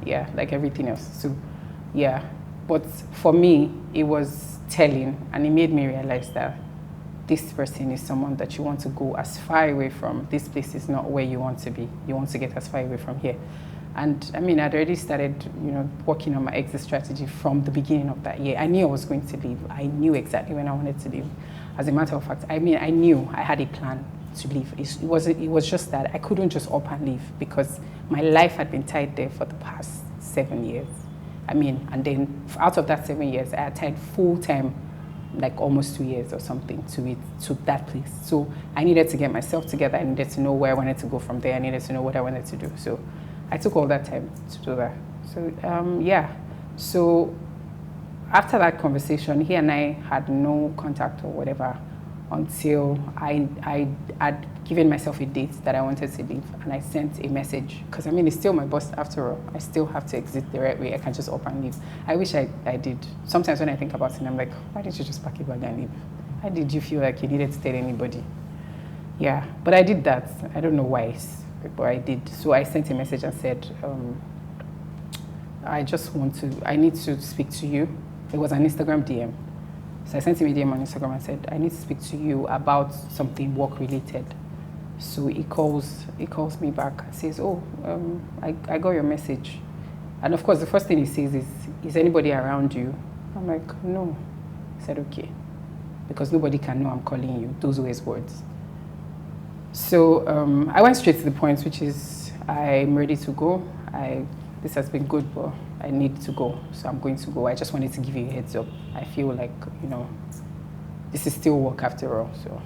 Speaker 2: Yeah, like everything else. So yeah, but for me, it was telling, and it made me realize that this person is someone that you want to go as far away from. This place is not where you want to be. You want to get as far away from here. And I mean, I'd already started, working on my exit strategy from the beginning of that year. I knew I was going to leave. I knew exactly when I wanted to leave. As a matter of fact, I mean, I knew I had a plan to leave. It was just that I couldn't just up and leave because my life had been tied there for the past 7 years. I mean, and then out of that 7 years, I had tied full time, like almost 2 years or something to that place. So I needed to get myself together. I needed to know where I wanted to go from there. I needed to know what I wanted to do. So I took all that time to do that. So yeah. So after that conversation, he and I had no contact or whatever until I had given myself a date that I wanted to leave, and I sent a message because I mean it's still my boss after all. I still have to exit the right way. I can't just up and leave. I wish I did. Sometimes when I think about it, I'm like, why didn't you just pack your bag and leave? Why did you feel like you needed to tell anybody? Yeah, but I did that. I don't know why, but I did. So I sent a message and said, I need to speak to you. It was an Instagram DM. So I sent him a DM on Instagram and said, I need to speak to you about something work related. So he calls me back and says, I got your message. And of course, the first thing he says is anybody around you? I'm like, no. He said, okay. Because nobody can know I'm calling you. Those were his words. So I went straight to the point, which is I'm ready to go. This has been good, but I need to go, so I'm going to go. I just wanted to give you a heads up. I feel like, this is still work after all. So,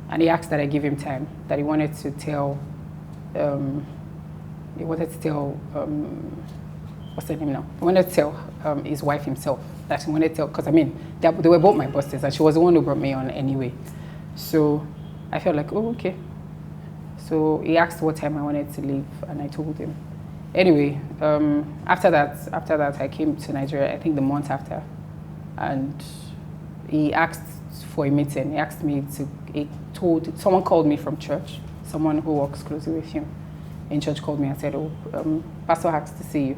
Speaker 2: and he asked that I give him time, that he wanted to tell, what's her name now? He wanted to tell his wife himself, that he wanted to tell, because I mean, they were both my bosses, and she was the one who brought me on anyway. So I felt like, oh, okay. So he asked what time I wanted to leave, and I told him. Anyway, after that, I came to Nigeria, I think the month after, and he asked for a meeting. He asked me someone called me from church, someone who works closely with him in church called me and said, Pastor asked to see you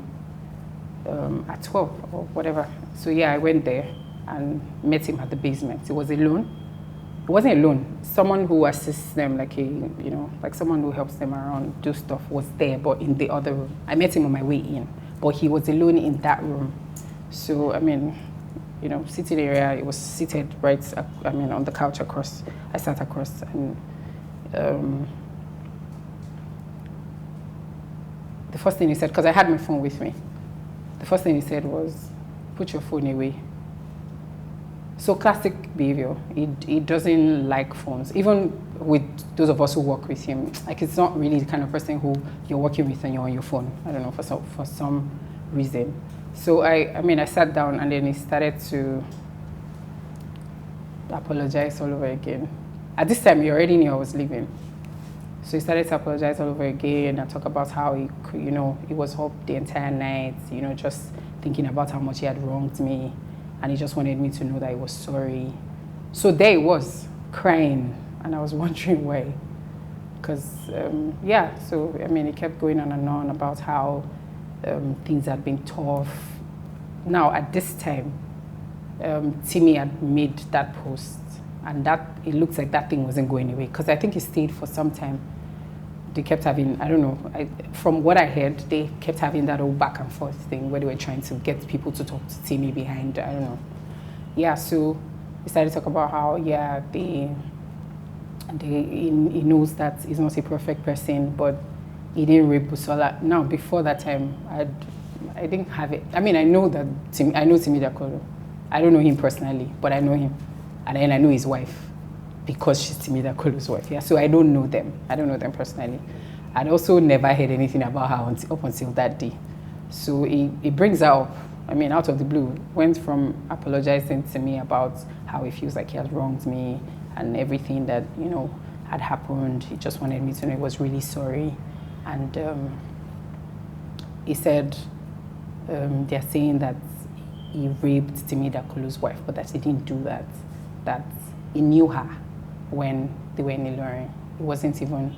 Speaker 2: at 12 or whatever. So yeah, I went there and met him at the basement. It was alone. It wasn't alone. Someone who assists them, like someone who helps them around, do stuff, was there, but in the other room. I met him on my way in, but he was alone in that room. So, I mean, sitting area, it was seated right, on the couch across. I sat across, and the first thing he said, because I had my phone with me, the first thing he said was, put your phone away. So classic behavior. He doesn't like phones. Even with those of us who work with him, like it's not really the kind of person who you're working with and you're on your phone. I don't know, for some reason. So I sat down and then he started to apologize all over again. At this time, he already knew I was leaving. So he started to apologize all over again and talk about how he was up the entire night, just thinking about how much he had wronged me. And he just wanted me to know that he was sorry. So there he was, crying. And I was wondering why. Because, so, he kept going on and on about how things had been tough. Now, at this time, Timmy had made that post. And it looks like that thing wasn't going away. Because I think he stayed for some time. They kept having, I don't know, from what I heard, they kept having that old back and forth thing where they were trying to get people to talk to Timmy behind, I don't know. Yeah, so he started to talk about how, he knows that he's not a perfect person, but he didn't rape Busola. Now, before that time, I didn't have it. I mean, I know Timi Dakolo. I don't know him personally, but I know him. And then I know his wife because she's Timi Dakolo's wife. Yeah, so I don't know them. I don't know them personally. I'd also never heard anything about her up until that day. So it brings her up, I mean, out of the blue. Went from apologizing to me about how he feels like he has wronged me and everything that, had happened. He just wanted me to know he was really sorry. And he said they're saying that he raped Timi Dakolo's wife, but that he didn't do that. That he knew her when they were in Ilorin. He wasn't even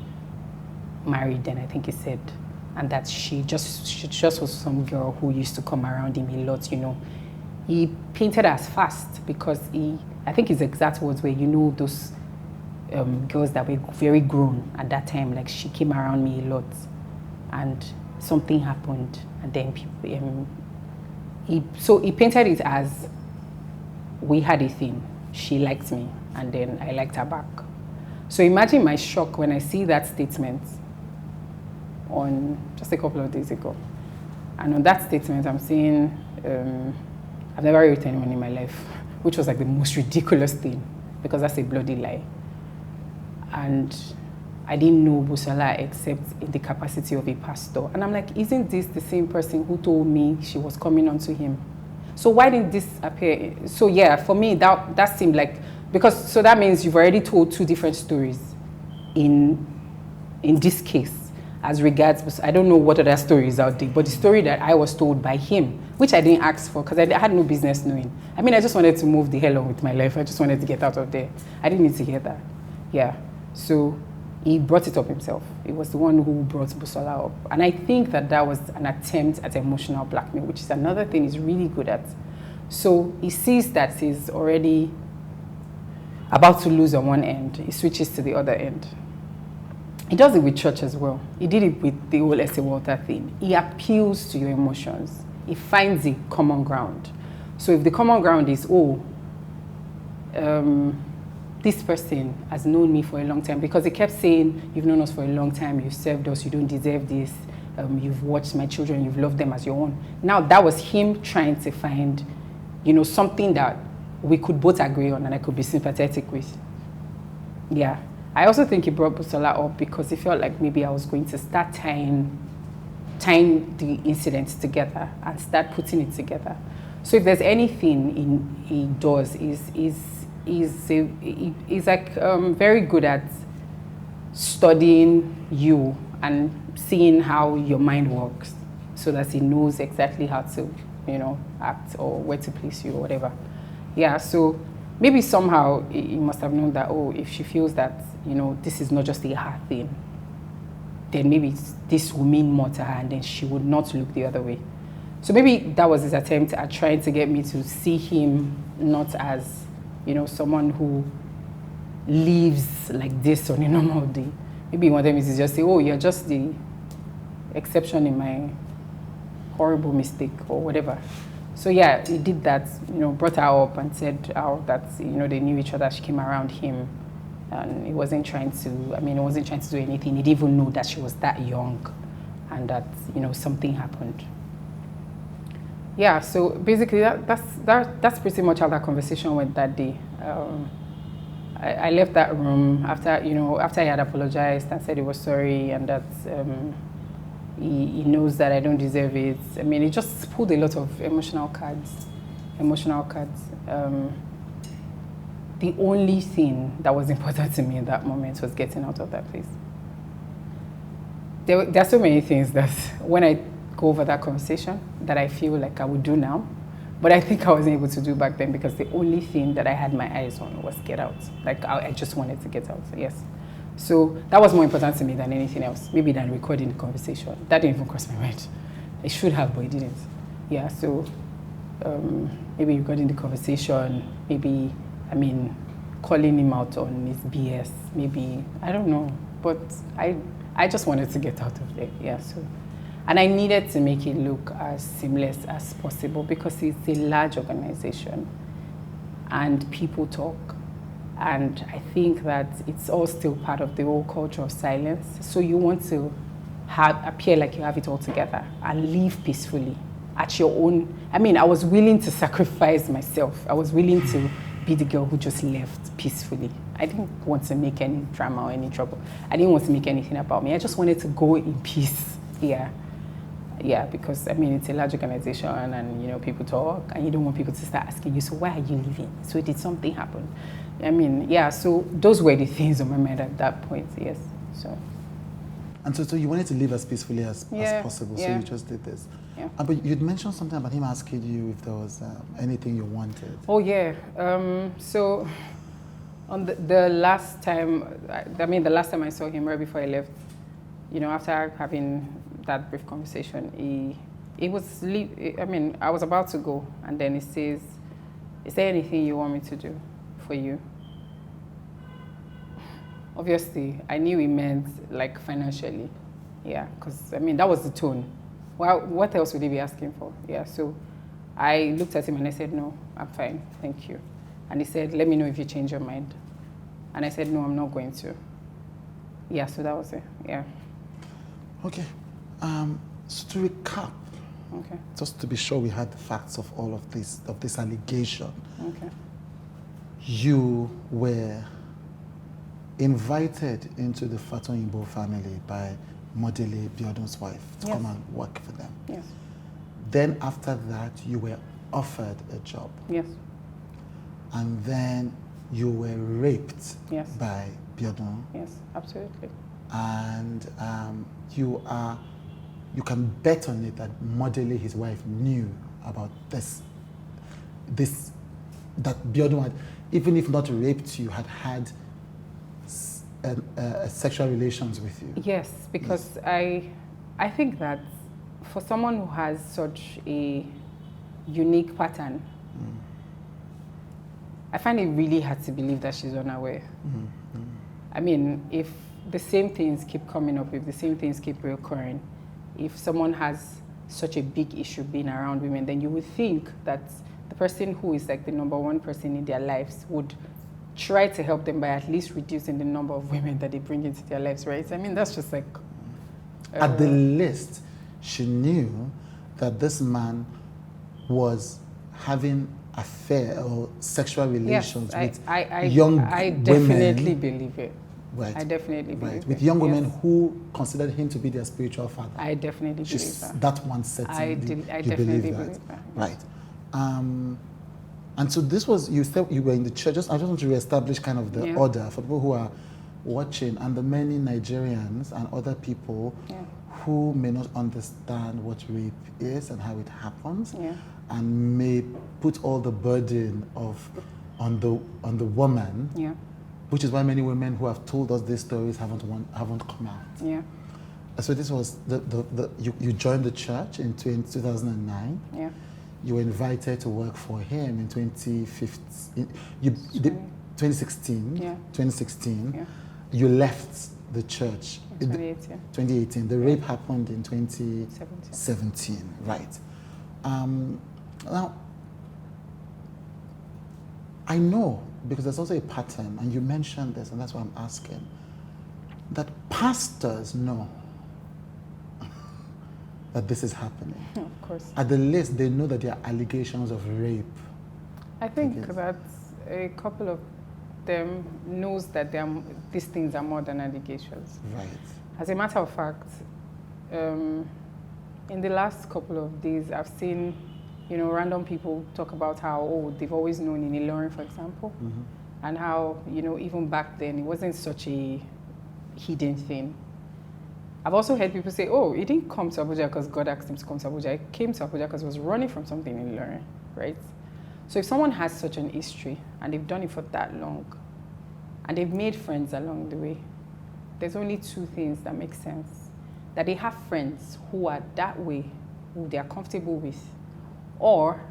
Speaker 2: married then, I think he said. And that she just was some girl who used to come around him a lot, He painted her as fast because I think his exact words were, those girls that were very grown at that time, like she came around me a lot and something happened and then people, he painted it as we had a thing. She liked me and then I liked her back. So imagine my shock when I see that statement on just a couple of days ago. And on that statement, I'm saying, I've never raped anyone in my life, which was like the most ridiculous thing because that's a bloody lie. And I didn't know Busola except in the capacity of a pastor. And I'm like, isn't this the same person who told me she was coming onto him? So why didn't this appear? So yeah, for me, that seemed like, so that means you've already told two different stories in this case as regards, I don't know what other stories out there, but the story that I was told by him, which I didn't ask for because I had no business knowing. I mean, I just wanted to move the hell on with my life. I just wanted to get out of there. I didn't need to hear that. Yeah. So he brought it up himself. He was the one who brought Busola up. And I think that was an attempt at emotional blackmail, which is another thing he's really good at. So he sees that he's already about to lose on one end. He switches to the other end. He does it with church as well. He did it with the whole S.A. Walter thing. He appeals to your emotions. He finds a common ground. So if the common ground is, this person has known me for a long time, because he kept saying, you've known us for a long time, you've served us, you don't deserve this, you've watched my children, you've loved them as your own. Now that was him trying to find, something that we could both agree on and I could be sympathetic with. Yeah. I also think he brought Busola up because he felt like maybe I was going to start tying the incidents together and start putting it together. So if there's anything he does, he's like very good at studying you and seeing how your mind works so that he knows exactly how to, act or where to place you or whatever. Yeah, so maybe somehow he must have known that, if she feels that, this is not just a her thing, then maybe this will mean more to her and then she would not look the other way. So maybe that was his attempt at trying to get me to see him not as, someone who lives like this on a normal day. Maybe he wanted me to just say, you're just the exception in my horrible mistake or whatever. So yeah, he did that, brought her up and said that, they knew each other. She came around him and he wasn't trying to do anything. He didn't even know that she was that young and that, something happened. Yeah, so basically that's pretty much how that conversation went that day. I left that room after he had apologized and said he was sorry and that he knows that I don't deserve it. I mean, he just pulled a lot of emotional cards. The only thing that was important to me in that moment was getting out of that place. There are so many things that when I go over that conversation that I feel like I would do now, but I think I wasn't able to do back then because the only thing that I had my eyes on was get out. Like I just wanted to get out, yes. So that was more important to me than anything else, maybe than recording the conversation. That didn't even cross my mind. It should have, but it didn't. Yeah, so maybe recording the conversation, maybe, calling him out on his BS, maybe, I don't know. But I just wanted to get out of there, yeah. So, and I needed to make it look as seamless as possible because it's a large organization and people talk. And I think that it's all still part of the whole culture of silence. So you want to appear like you have it all together and live peacefully at your own. I mean, I was willing to sacrifice myself. I was willing to be the girl who just left peacefully. I didn't want to make any drama or any trouble. I didn't want to make anything about me. I just wanted to go in peace. Yeah, because I mean, it's a large organization and people talk and you don't want people to start asking you, so why are you leaving? So did something happen? I mean, yeah, so those were the things on my mind at that point, yes.
Speaker 1: And so you wanted to live as peacefully as possible, so you just did this.
Speaker 2: Yeah.
Speaker 1: But you'd mentioned something about him asking you if there was anything you wanted.
Speaker 2: Oh, yeah. So on the last time, the last time I saw him right before I left, after having that brief conversation, I was about to go, and then he says, is there anything you want me to do for you? Obviously, I knew he meant like financially. Yeah, because that was the tone. Well, what else would he be asking for? Yeah, so I looked at him and I said, no, I'm fine, thank you. And he said, let me know if you change your mind. And I said, no, I'm not going to. Yeah, so that was it, yeah.
Speaker 1: Okay, so to recap, just to be sure we had the facts of all of this allegation.
Speaker 2: Okay.
Speaker 1: You were invited into the Fatoyinbo family by Modele Biodun's wife to come and work for them.
Speaker 2: Yes.
Speaker 1: Then after that, you were offered a job.
Speaker 2: Yes.
Speaker 1: And then you were raped by Biodun.
Speaker 2: Yes, absolutely.
Speaker 1: And you can bet on it that Modele, his wife, knew about this, that Biodun had, even if not raped you, had sexual relations with you.
Speaker 2: Yes, because I think that for someone who has such a unique pattern, I find it really hard to believe that she's unaware. I mean, if the same things keep coming up, if the same things keep reoccurring, if someone has such a big issue being around women, then you would think that the person who is like the number one person in their lives would try to help them by at least reducing the number of women that they bring into their lives, right? I mean, that's just like...
Speaker 1: At the least, she knew that this man was having affair or sexual relations with young women.
Speaker 2: I definitely believe it.
Speaker 1: Right.
Speaker 2: I definitely believe it.
Speaker 1: With young women who considered him to be their spiritual father.
Speaker 2: I definitely believe that.
Speaker 1: That one setting.
Speaker 2: I definitely believe that.
Speaker 1: Right. And so this was, you said you were in the church. I just want to reestablish kind of the order for people who are watching and the many Nigerians and other people who may not understand what rape is and how it happens and may put all the burden on the woman, which is why many women who have told us these stories haven't come out. Yeah. So this was you joined the church in 2009. Yeah. You were invited to work for him in 2015. 2016. Yeah. 2016. Yeah. You left the church
Speaker 2: in 2018.
Speaker 1: 2018. The rape happened in 2017. Right. Now, I know, because there's also a pattern, and you mentioned this, and that's why I'm asking, that pastors know that this is happening.
Speaker 2: Of course.
Speaker 1: At the least, they know that there are allegations of rape.
Speaker 2: I think that a couple of them knows that these things are more than allegations.
Speaker 1: Right.
Speaker 2: As a matter of fact, in the last couple of days, I've seen, random people talk about how, they've always known in Ilorin, for example, and how, even back then, it wasn't such a hidden thing. I've also heard people say, he didn't come to Abuja because God asked him to come to Abuja. He came to Abuja because he was running from something in Ilorin, right? So if someone has such an history and they've done it for that long and they've made friends along the way, there's only two things that make sense. That they have friends who are that way, who they are comfortable with, or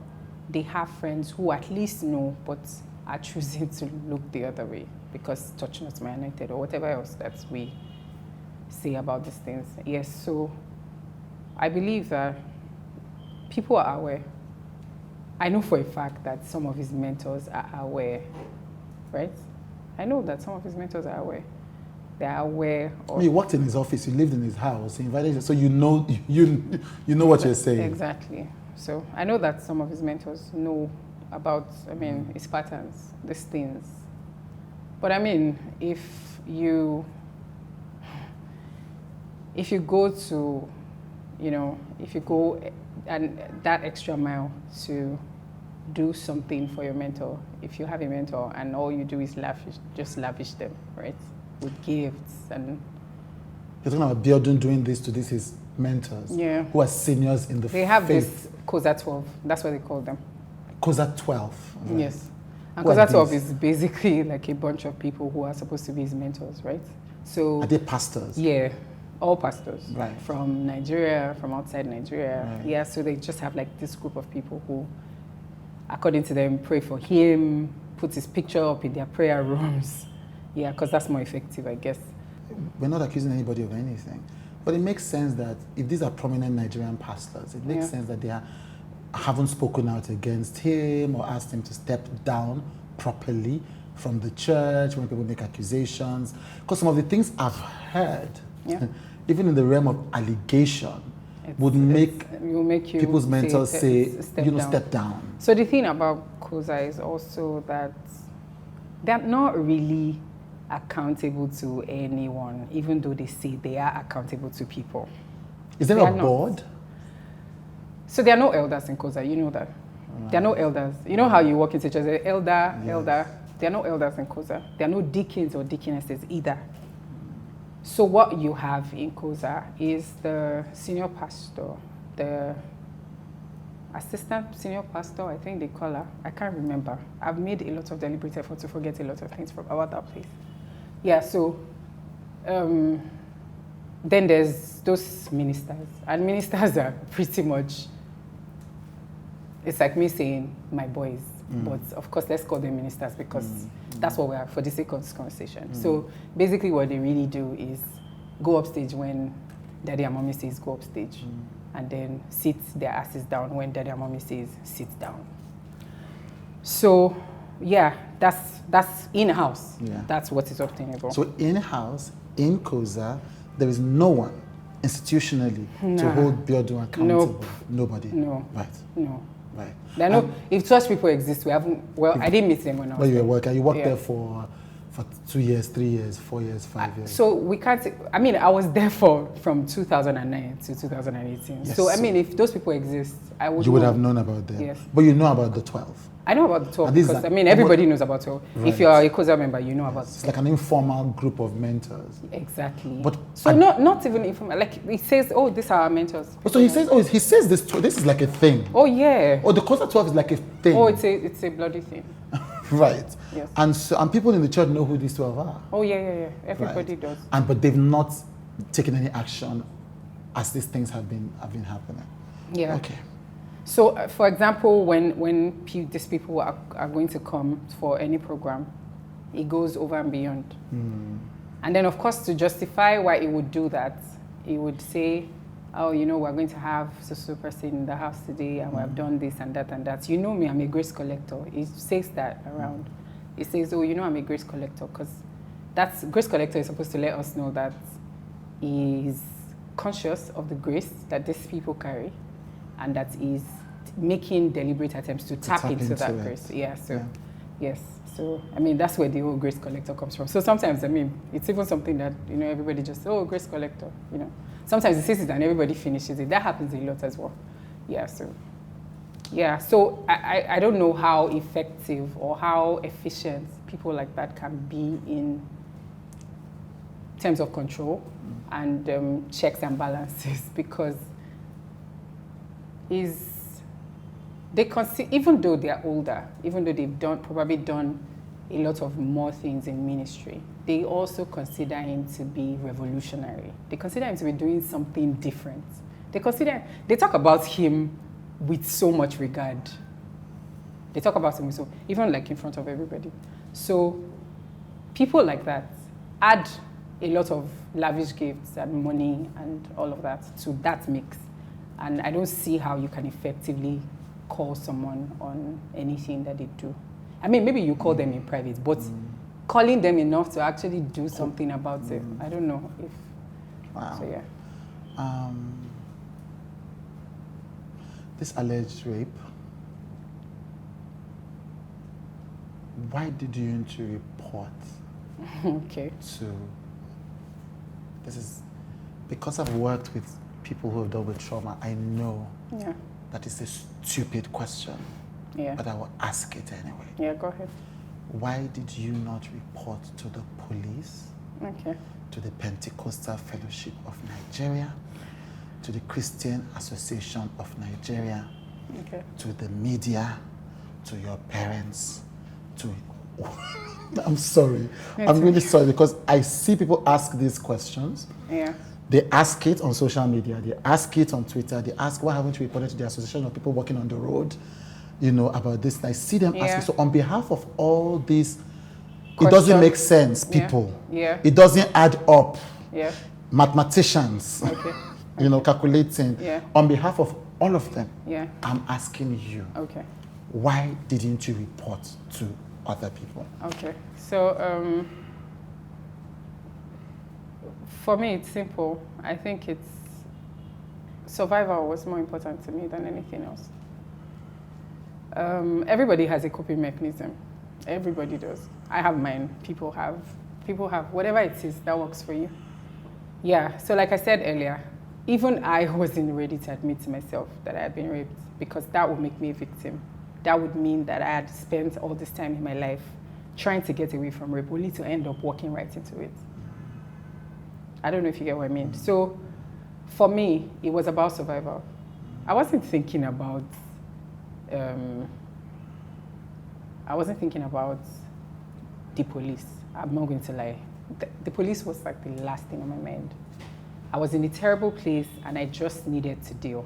Speaker 2: they have friends who at least know but are choosing to look the other way because touch not my anointed or whatever else that we say about these things. Yes, so I believe that people are aware. I know for a fact that some of his mentors are aware, right? I know that some of his mentors are aware. they're aware of.
Speaker 1: You worked in his office, you lived in his house, he invited you, so you know what you're saying.
Speaker 2: Exactly. So I know that some of his mentors know about, his patterns, these things. But if you go to, if you go and that extra mile to do something for your mentor, if you have a mentor and all you do is lavish them, right, with gifts and...
Speaker 1: You're talking about Biodun doing this to his mentors, who are seniors in the faith.
Speaker 2: They have this COZA 12, that's what they call them.
Speaker 1: COZA 12? Right.
Speaker 2: Yes. And COZA 12 is basically like a bunch of people who are supposed to be his mentors, right? So...
Speaker 1: Are they pastors?
Speaker 2: Yeah. All pastors,
Speaker 1: right?
Speaker 2: From Nigeria, from outside Nigeria.
Speaker 1: Right.
Speaker 2: Yeah, so they just have like this group of people who, according to them, pray for him, put his picture up in their prayer rooms. Yeah, because that's more effective, I guess.
Speaker 1: We're not accusing anybody of anything, but it makes sense that if these are prominent Nigerian pastors, it makes sense that they haven't spoken out against him or asked him to step down properly from the church when people make accusations. Because some of the things I've heard, even in the realm of allegation, would make people's mentors say, step down.
Speaker 2: So the thing about COZA is also that they're not really accountable to anyone, even though they say they are accountable to people.
Speaker 1: Is there a board?
Speaker 2: So there are no elders in COZA, you know that. Right. There are no elders. You know how you walk into church, elder. There are no elders in COZA. There are no deacons or deaconesses either. So what you have in COZA is the senior pastor, the assistant senior pastor, I think they call her. I can't remember. I've made a lot of deliberate effort to forget a lot of things about that place. Yeah, so then there's those ministers. And ministers are pretty much, it's like me saying my boys. But of course, let's call them ministers because that's what we are for the sake of this conversation. So basically what they really do is go upstage when daddy and mommy says go upstage, and then sit their asses down when daddy and mommy says sit down. So yeah, that's in-house. Yeah. That's what is obtainable.
Speaker 1: So in-house, in COZA, there is no one institutionally to hold Biodun accountable?
Speaker 2: Nope.
Speaker 1: Nobody?
Speaker 2: No.
Speaker 1: Right.
Speaker 2: No.
Speaker 1: Right.
Speaker 2: There are no, if such people exist, we haven't, I didn't meet them when I was
Speaker 1: there. You were working, you worked there for 2 years, 3 years, 4 years, 5 years.
Speaker 2: So we can't, I was there from 2009 to 2018.
Speaker 1: Yes,
Speaker 2: so if those people exist, I would
Speaker 1: You would have known about them.
Speaker 2: Yes.
Speaker 1: But you know about the 12.
Speaker 2: I know about the 12 because, everybody knows about 12. Right. If you're a COZA member, you know about 12.
Speaker 1: It's like an informal group of mentors.
Speaker 2: Exactly.
Speaker 1: But
Speaker 2: so not even informal. Like, it says, oh, these are our mentors.
Speaker 1: So he says this is like a thing.
Speaker 2: Oh, yeah.
Speaker 1: Oh, the COZA 12 is like a thing.
Speaker 2: Oh, it's a bloody thing.
Speaker 1: Right.
Speaker 2: Yes.
Speaker 1: And people in the church know who these 12 are.
Speaker 2: Oh, yeah. Everybody does.
Speaker 1: But they've not taken any action as these things have been happening.
Speaker 2: Yeah.
Speaker 1: Okay.
Speaker 2: So, for example, when these people are going to come for any program, it goes over and beyond. And then, of course, to justify why it would do that, it would say, oh, we're going to have so person in the house today, and we have done this and that and that. You know me, I'm a grace collector. It says that around. It says, oh, I'm a grace collector, because grace collector is supposed to let us know that he is conscious of the grace that these people carry, and that is making deliberate attempts to tap into that grace. Yeah, so, yes. So, that's where the whole grace collector comes from. So sometimes, it's even something that, everybody just, oh, grace collector, Sometimes it says it and everybody finishes it. That happens a lot as well. Yeah, so, So I don't know how effective or how efficient people like that can be in terms of control and checks and balances, because even though they are older, even though they've probably done a lot of more things in ministry, they also consider him to be revolutionary. They consider him to be doing something different. They talk about him with so much regard. They talk about him even like in front of everybody. So people like that add a lot of lavish gifts and money and all of that to that mix. And I don't see how you can effectively call someone on anything that they do. Maybe you call them in private, but calling them enough to actually do something about it. I don't know if.
Speaker 1: Wow.
Speaker 2: So yeah.
Speaker 1: This alleged rape, why did you need to report
Speaker 2: Okay.
Speaker 1: to, this is, because I've worked with people who have dealt with trauma, I know
Speaker 2: Yeah.
Speaker 1: that is a stupid question,
Speaker 2: Yeah.
Speaker 1: but I will ask it anyway.
Speaker 2: Yeah, go ahead.
Speaker 1: Why did you not report to the police,
Speaker 2: Okay.
Speaker 1: to the Pentecostal Fellowship of Nigeria, to the Christian Association of Nigeria,
Speaker 2: Okay.
Speaker 1: to the media, to your parents, to... I'm sorry. I'm really sorry because I see people ask these questions.
Speaker 2: Yeah.
Speaker 1: They ask it on social media. They ask it on Twitter. They ask, why haven't you reported to the Association of People Walking on the Road, about this? And I see them asking. So on behalf of all these, it doesn't make sense, people.
Speaker 2: Yeah.
Speaker 1: It doesn't add up.
Speaker 2: Yeah.
Speaker 1: Mathematicians,
Speaker 2: Okay.
Speaker 1: calculating.
Speaker 2: Yeah.
Speaker 1: On behalf of all of them,
Speaker 2: Yeah.
Speaker 1: I'm asking you,
Speaker 2: Okay.
Speaker 1: why didn't you report to other people?
Speaker 2: Okay. So for me, it's simple. I think it's survival was more important to me than anything else. Everybody has a coping mechanism. Everybody does. I have mine. People have. Whatever it is that works for you. Yeah. So like I said earlier, even I wasn't ready to admit to myself that I had been raped because that would make me a victim. That would mean that I had spent all this time in my life trying to get away from rape, only to end up walking right into it. I don't know if you get what I mean. So for me, it was about survival. I wasn't thinking about the police. I'm not going to lie. The police was like the last thing on my mind. I was in a terrible place and I just needed to deal.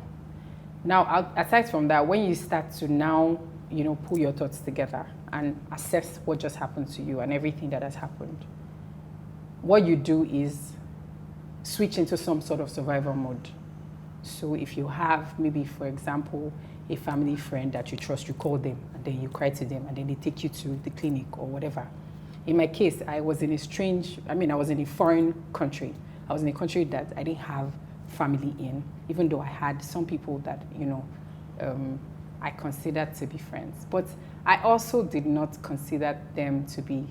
Speaker 2: Now, aside from that, when you start to now, pull your thoughts together and assess what just happened to you and everything that has happened, what you do is switch into some sort of survival mode. So if you have maybe, for example, a family friend that you trust, you call them and then you cry to them and then they take you to the clinic or whatever. In my case, I was in a foreign country. I was in a country that I didn't have family in, even though I had some people that, I considered to be friends. But I also did not consider them to be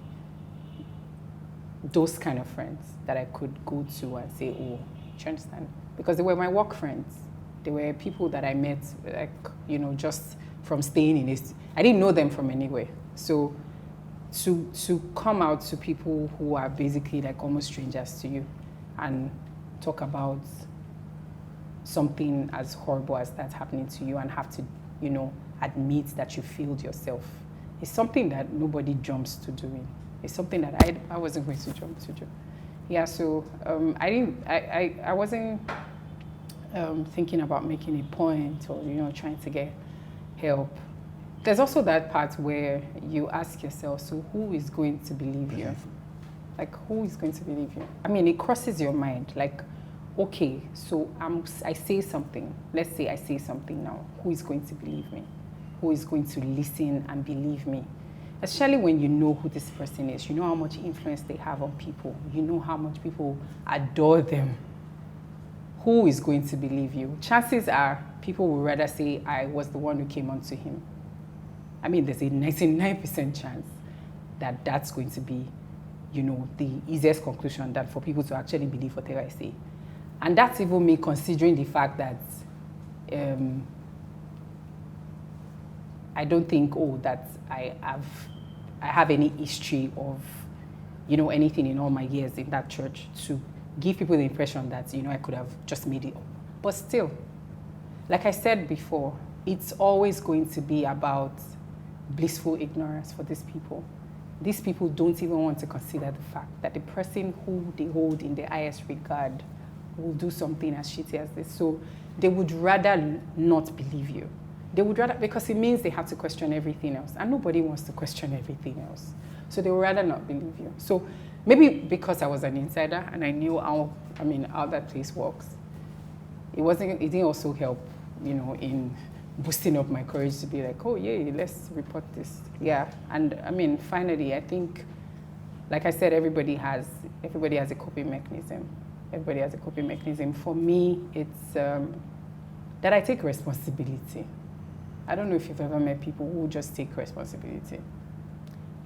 Speaker 2: those kind of friends that I could go to and say, oh, do you understand? Because they were my work friends. They were people that I met, just from staying in this. I didn't know them from anywhere. So to come out to people who are basically like almost strangers to you and talk about something as horrible as that's happening to you and have to, admit that you failed yourself, it's something that nobody jumps to doing. It's something that I wasn't going to jump to do. Yeah, so I wasn't thinking about making a point or, trying to get help. There's also that part where you ask yourself, so who is going to believe you? Like, who is going to believe you? I mean, it crosses your mind. Like, okay, so I say something. Let's say I say something now. Who is going to believe me? Who is going to listen and believe me? Especially when you know who this person is. You know how much influence they have on people. You know how much people adore them. Who is going to believe you? Chances are people will rather say, I was the one who came onto him. I mean, there's a 99% chance that that's going to be, the easiest conclusion that for people to actually believe whatever I say. And that's even me considering the fact that I don't think, that I have any history of, anything in all my years in that church to give people the impression that, I could have just made it up. But still, like I said before, it's always going to be about blissful ignorance for these people. These people don't even want to consider the fact that the person who they hold in the highest regard will do something as shitty as this. So they would rather not believe you. They would rather, because it means they have to question everything else. And nobody wants to question everything else. So they would rather not believe you. So maybe because I was an insider and I knew how that place works, it didn't also help, in boosting up my courage to be like, oh, yeah, let's report this. Yeah, and finally, I think, like I said, everybody has a coping mechanism. Everybody has a coping mechanism. For me, it's that I take responsibility. I don't know if you've ever met people who just take responsibility.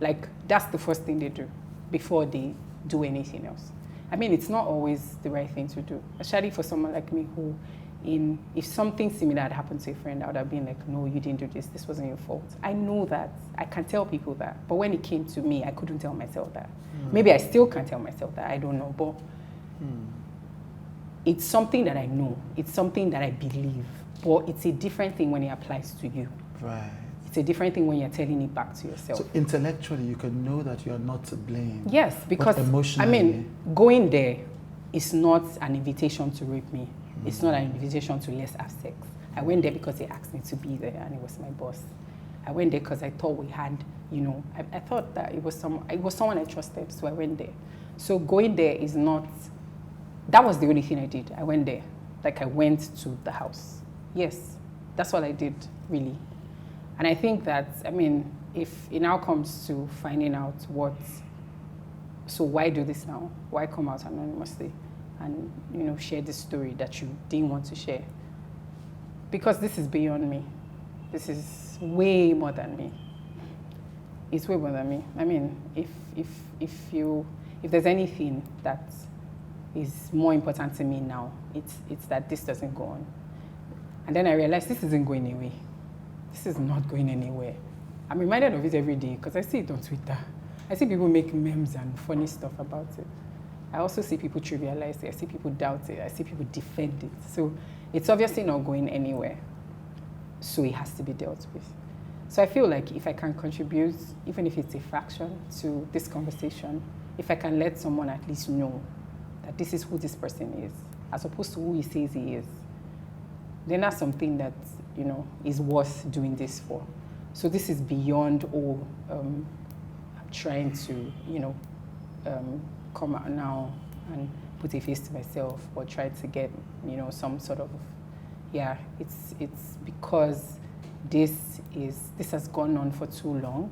Speaker 2: Like, that's the first thing they do before they do anything else. I mean, it's not always the right thing to do, especially for someone like me who, if something similar had happened to a friend, I would have been like, no, you didn't do this wasn't your fault. I know that, I can tell people that, but when it came to me, I couldn't tell myself that. Maybe I still can't tell myself that, I don't know, but it's something that I know, it's something that I believe, but it's a different thing when it applies to you.
Speaker 1: Right.
Speaker 2: It's a different thing when you're telling it back to yourself.
Speaker 1: So intellectually, you can know that you're not to blame.
Speaker 2: Yes, because
Speaker 1: emotionally,
Speaker 2: I mean, going there is not an invitation to rape me. It's not an invitation to let's have sex. I went there because they asked me to be there, and it was my boss. I went there because I thought we had, I thought that it was someone I trusted, so I went there. So going there is not. That was the only thing I did. I went there, like I went to the house. Yes, that's all I did, really. And I think that, I mean, if it now comes to finding out so why do this now? Why come out anonymously and, share this story that you didn't want to share? Because this is beyond me. This is way more than me. It's way more than me. I mean, if there's anything that is more important to me now, it's that this doesn't go on. And then I realized this isn't going away. This is not going anywhere. I'm reminded of it every day because I see it on Twitter. I see people make memes and funny stuff about it. I also see people trivialize it. I see people doubt it. I see people defend it. So it's obviously not going anywhere. So it has to be dealt with. So I feel like if I can contribute, even if it's a fraction, to this conversation, if I can let someone at least know that this is who this person is, as opposed to who he says he is, then that's something that, is worth doing this for. So this is beyond all trying to, come out now and put a face to myself or try to get, some sort of, it's because this has gone on for too long.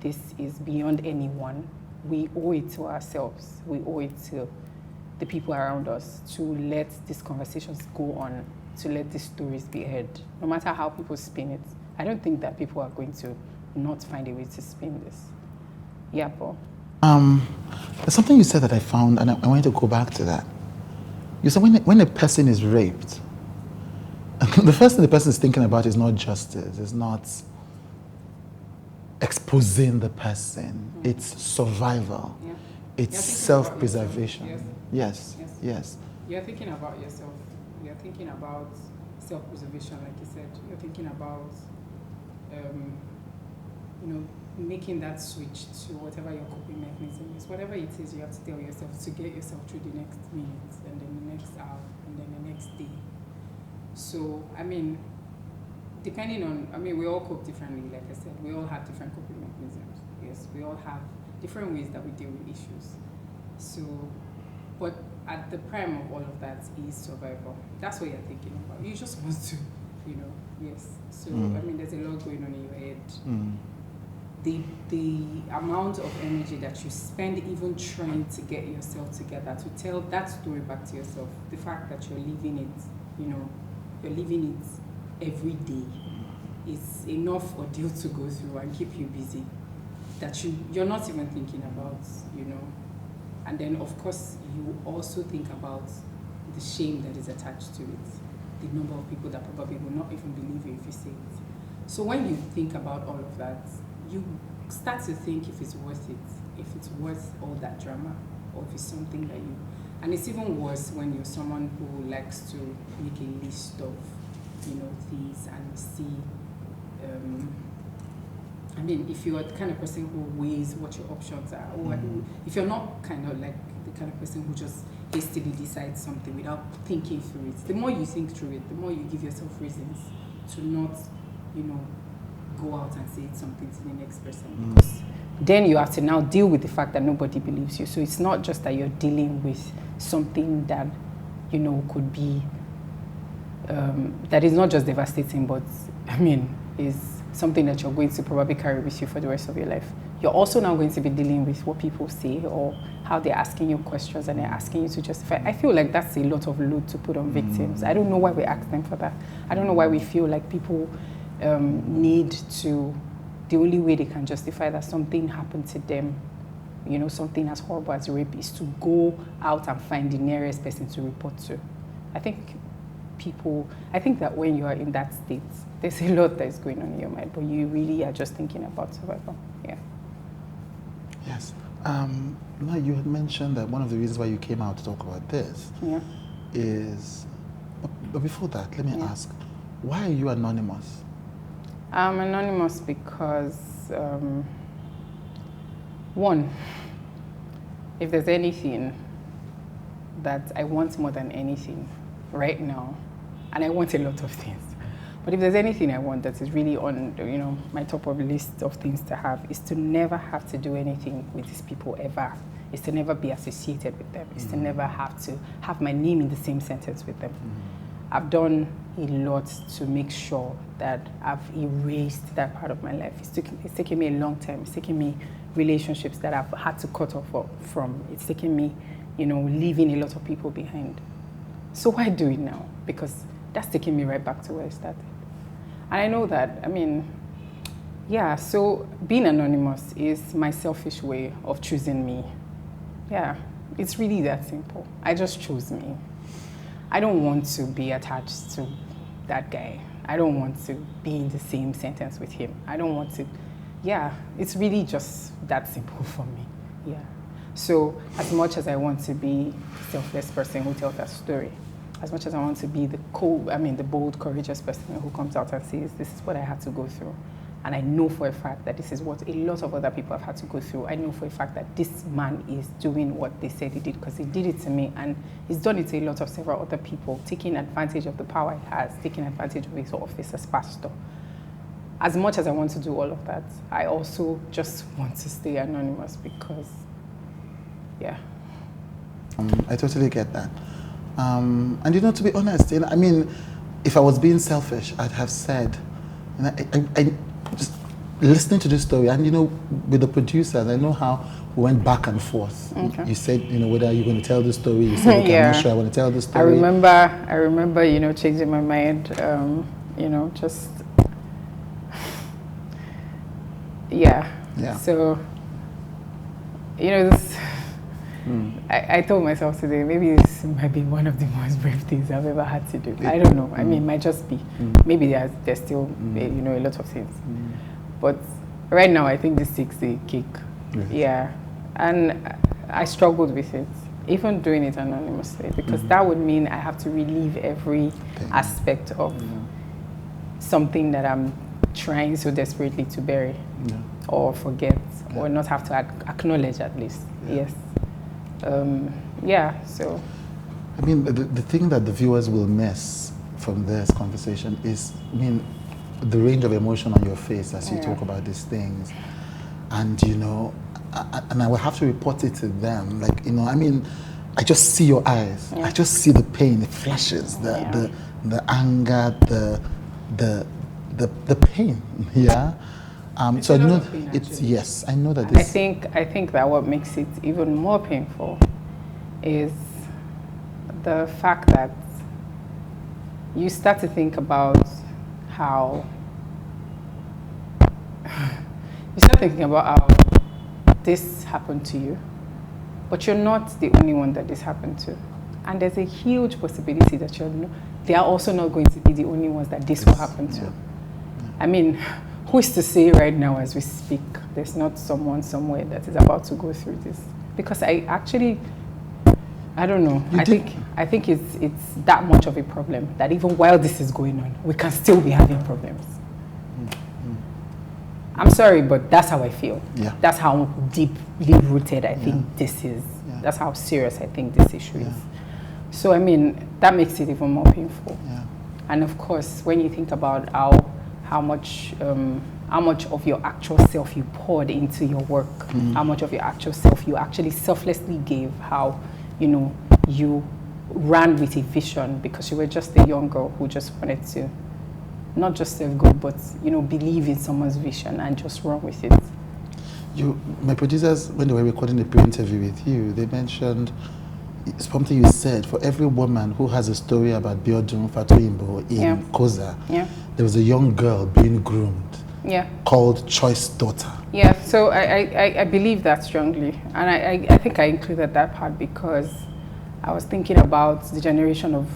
Speaker 2: This is beyond anyone. We owe it to ourselves. We owe it to the people around us to let these conversations go on, to let these stories be heard, no matter how people spin it. I don't think that people are going to not find a way to spin this. Yeah, Paul.
Speaker 1: There's something you said that I found, and I wanted to go back to that. You said when a person is raped, the first thing the person is thinking about is not justice, it's not exposing the person, it's survival, it's self-preservation. Yes.
Speaker 2: You're thinking about yourself. You're thinking about self-preservation, like you said. You're thinking about, making that switch to whatever your coping mechanism is. Whatever it is, you have to tell yourself to get yourself through the next minute, and then the next hour, and then the next day. So, I mean, we all cope differently, like I said. We all have different coping mechanisms. Yes, we all have different ways that we deal with issues. So, but at the prime of all of that is survival. That's what you're thinking about. You just want to, yes. So, there's a lot going on in your head. The amount of energy that you spend even trying to get yourself together, to tell that story back to yourself, the fact that you're living it, you're living it every day, is enough ordeal to go through and keep you busy that you're not even thinking about, And then, of course, you also think about the shame that is attached to it, the number of people that probably will not even believe you if you say it. So when you think about all of that, you start to think if it's worth it, if it's worth all that drama, or if it's something that you... And it's even worse when you're someone who likes to make a list of, things and see... if you're the kind of person who weighs what your options are, or if you're not kind of like the kind of person who just hastily decides something without thinking through it, the more you think through it, the more you give yourself reasons to not, go out and say something to the next person. Because then you have to now deal with the fact that nobody believes you. So it's not just that you're dealing with something that, could be, that is not just devastating, but, is something that you're going to probably carry with you for the rest of your life. you're also now going to be dealing with what people say or how they're asking you questions and they're asking you to justify. I feel like that's a lot of load to put on victims. I don't know why we ask them for that. I don't know why we feel like people need to, the only way they can justify that something happened to them, you know, something as horrible as rape, is to go out and find the nearest person to report to. I think that when you are in that state, there's a lot that is going on in your mind, but you really are just thinking about survival. Yeah.
Speaker 1: Yes. Now you had mentioned that one of the reasons why you came out to talk about this is, but before that, let me ask, why are you anonymous?
Speaker 2: I'm anonymous because, one, if there's anything that I want more than anything right now, and I want a lot of things, but if there's anything I want that is really on, you know, my top of the list of things to have, is to never have to do anything with these people ever. Is to never be associated with them. Is to never have to have my name in the same sentence with them. I've done a lot to make sure that I've erased that part of my life. It's taken me a long time. It's taken me relationships that I've had to cut off from. It's taken me, you know, leaving a lot of people behind. So why do it now? Because that's taking me right back to where I started. And I know that, I mean, yeah, so being anonymous is my selfish way of choosing me. Yeah, it's really that simple. I just chose me. I don't want to be attached to that guy. I don't want to be in the same sentence with him. I don't want to, yeah, it's really just that simple for me. Yeah. So as much as I want to be a selfless person who tells that story, as much as I want to be the bold, courageous person who comes out and says, this is what I had to go through. And I know for a fact that this is what a lot of other people have had to go through. I know for a fact that this man is doing what they said he did, because he did it to me, and he's done it to a lot of several other people, taking advantage of the power he has, taking advantage of his office as pastor. As much as I want to do all of that, I also just want to stay anonymous because, yeah.
Speaker 1: I totally get that. And you know, to be honest, you know, I mean, if I was being selfish, I'd have said, you know, I just listening to this story, and you know, with the producers, I know how we went back and forth. Okay. You said, you know, whether you're going to tell the story. You said, okay, I'm not sure I want to tell the story.
Speaker 2: I remember, you know, changing my mind. You know, just yeah. So, you know, this. I told myself today, maybe this might be one of the most brave things I've ever had to do. I don't know. I mean, it might just be. Maybe there's still, you know, a lot of things. But right now, I think this takes the cake. Yeah. And I struggled with it, even doing it anonymously, because that would mean I have to relieve every aspect of something that I'm trying so desperately to bury or forget or not have to acknowledge at least. Yes. So.
Speaker 1: I mean, the thing that the viewers will miss from this conversation is, I mean, the range of emotion on your face as you talk about these things. And, you know, and I will have to report it to them. Like, you know, I mean, I just see your eyes. I just see the pain, the flashes, the anger, the pain. Yeah. So I know it's yes. I know that.
Speaker 2: I think that what makes it even more painful is the fact that you start to think about how this happened to you, but you're not the only one that this happened to, and there's a huge possibility that they are also not going to be the only ones that this will happen to. I mean, who is to say right now as we speak, there's not someone somewhere that is about to go through this? Because I don't know. I think it's that much of a problem that even while this is going on, we can still be having problems. I'm sorry, but that's how I feel. Yeah. That's how deeply rooted I think this is. Yeah. That's how serious I think this issue is. So I mean, that makes it even more painful. Yeah. And of course, when you think about how much of your actual self you poured into your work, how much of your actual self you actually selflessly gave, how, you know, you ran with a vision because you were just a young girl who just wanted to not just serve God, but, you know, believe in someone's vision and just run with it.
Speaker 1: My producers, when they were recording the pre-interview with you, they mentioned something you said. For every woman who has a story about Biodun Fatoyinbo in COZA, there was a young girl being groomed, called Choice Daughter.
Speaker 2: Yeah, so I believe that strongly, and I think I included that part because I was thinking about the generation of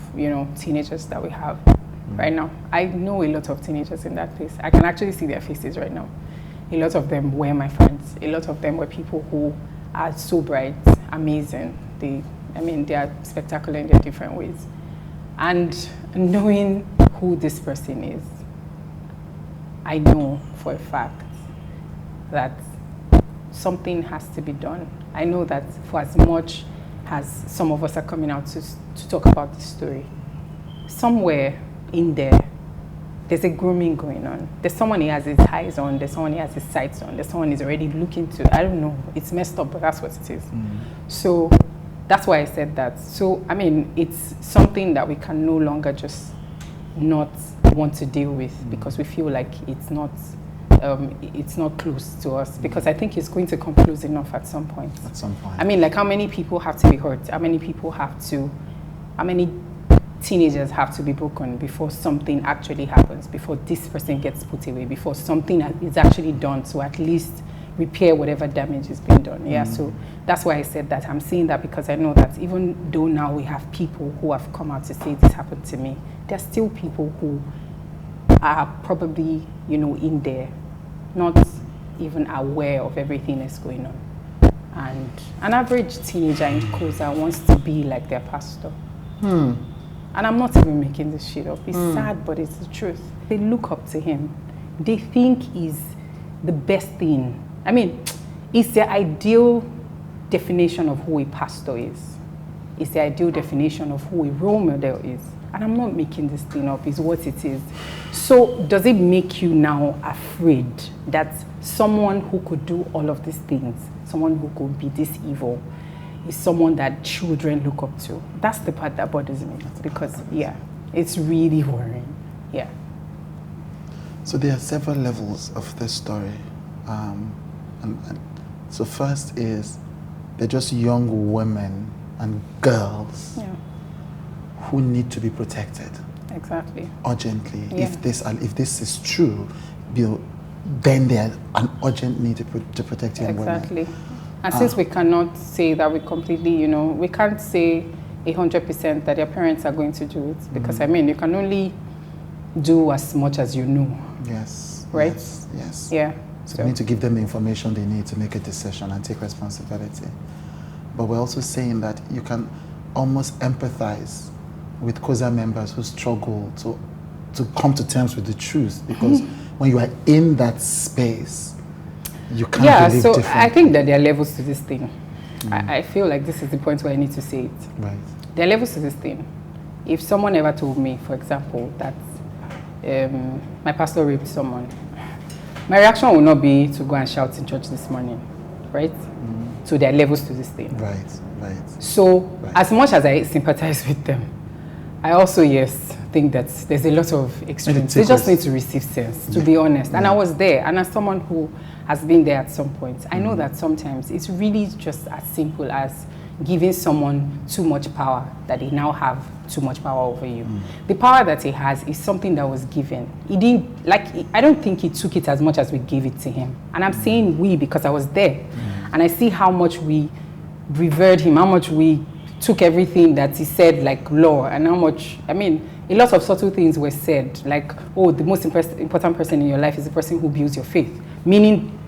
Speaker 2: teenagers that we have right now. I know a lot of teenagers in that place. I can actually see their faces right now. A lot of them were my friends. A lot of them were people who are so bright, amazing. They are spectacular in their different ways. And knowing who this person is, I know for a fact that something has to be done. I know that for as much as some of us are coming out to talk about this story, somewhere in there's a grooming going on. There's someone he has his eyes on, there's someone he has his sights on, there's someone he's already looking to. I don't know, it's messed up, but that's what it is. So that's why I said that. So, it's something that we can no longer just not want to deal with because we feel like it's not close to us, because I think it's going to come close enough at some point.
Speaker 1: At some point.
Speaker 2: Like how many people have to be hurt? How many teenagers have to be broken before something actually happens, before this person gets put away, before something is actually done to at least repair whatever damage is being done. So that's why I said that. I'm saying that because I know that even though now we have people who have come out to say this happened to me, there's still people who are probably, in there, not even aware of everything that's going on. And an average teenager in COZA wants to be like their pastor. And I'm not even making this shit up. It's sad, but it's the truth. They look up to him. They think he's the best thing. It's the ideal definition of who a pastor is. It's the ideal definition of who a role model is. And I'm not making this thing up, it's what it is. So does it make you now afraid that someone who could do all of these things, someone who could be this evil, is someone that children look up to? That's the part that bothers me, because it's really worrying.
Speaker 1: So there are several levels of this story. So first is they're just young women and girls who need to be protected.
Speaker 2: Exactly.
Speaker 1: Urgently. If this is true, then there's an urgent need to protect young women.
Speaker 2: Exactly. And since we cannot say that we completely, we can't say 100% that their parents are going to do it, because you can only do as much as you know.
Speaker 1: Yes.
Speaker 2: Right?
Speaker 1: Yes.
Speaker 2: Yeah.
Speaker 1: So we need to give them the information they need to make a decision and take responsibility. But we're also saying that you can almost empathize with COZA members who struggle to come to terms with the truth, because when you are in that space, you can't believe differently.
Speaker 2: I think that there are levels to this thing. I feel like this is the point where I need to say it.
Speaker 1: Right.
Speaker 2: There are levels to this thing. If someone ever told me, for example, that my pastor raped someone, my reaction would not be to go and shout in church this morning, right? So there are levels to this thing.
Speaker 1: Right.
Speaker 2: So as much as I sympathize with them, I also, think that there's a lot of extremes. They just need to receive sense, to be honest. And I was there, and as someone who has been there at some point, I know that sometimes it's really just as simple as giving someone too much power, that they now have too much power over you. The power that he has is something that was given. He didn't, I don't think he took it as much as we gave it to him. And I'm saying we because I was there. And I see how much we revered him, how much we took everything that he said like law, and how much, a lot of subtle things were said, like, oh, the most important person in your life is the person who builds your faith, meaning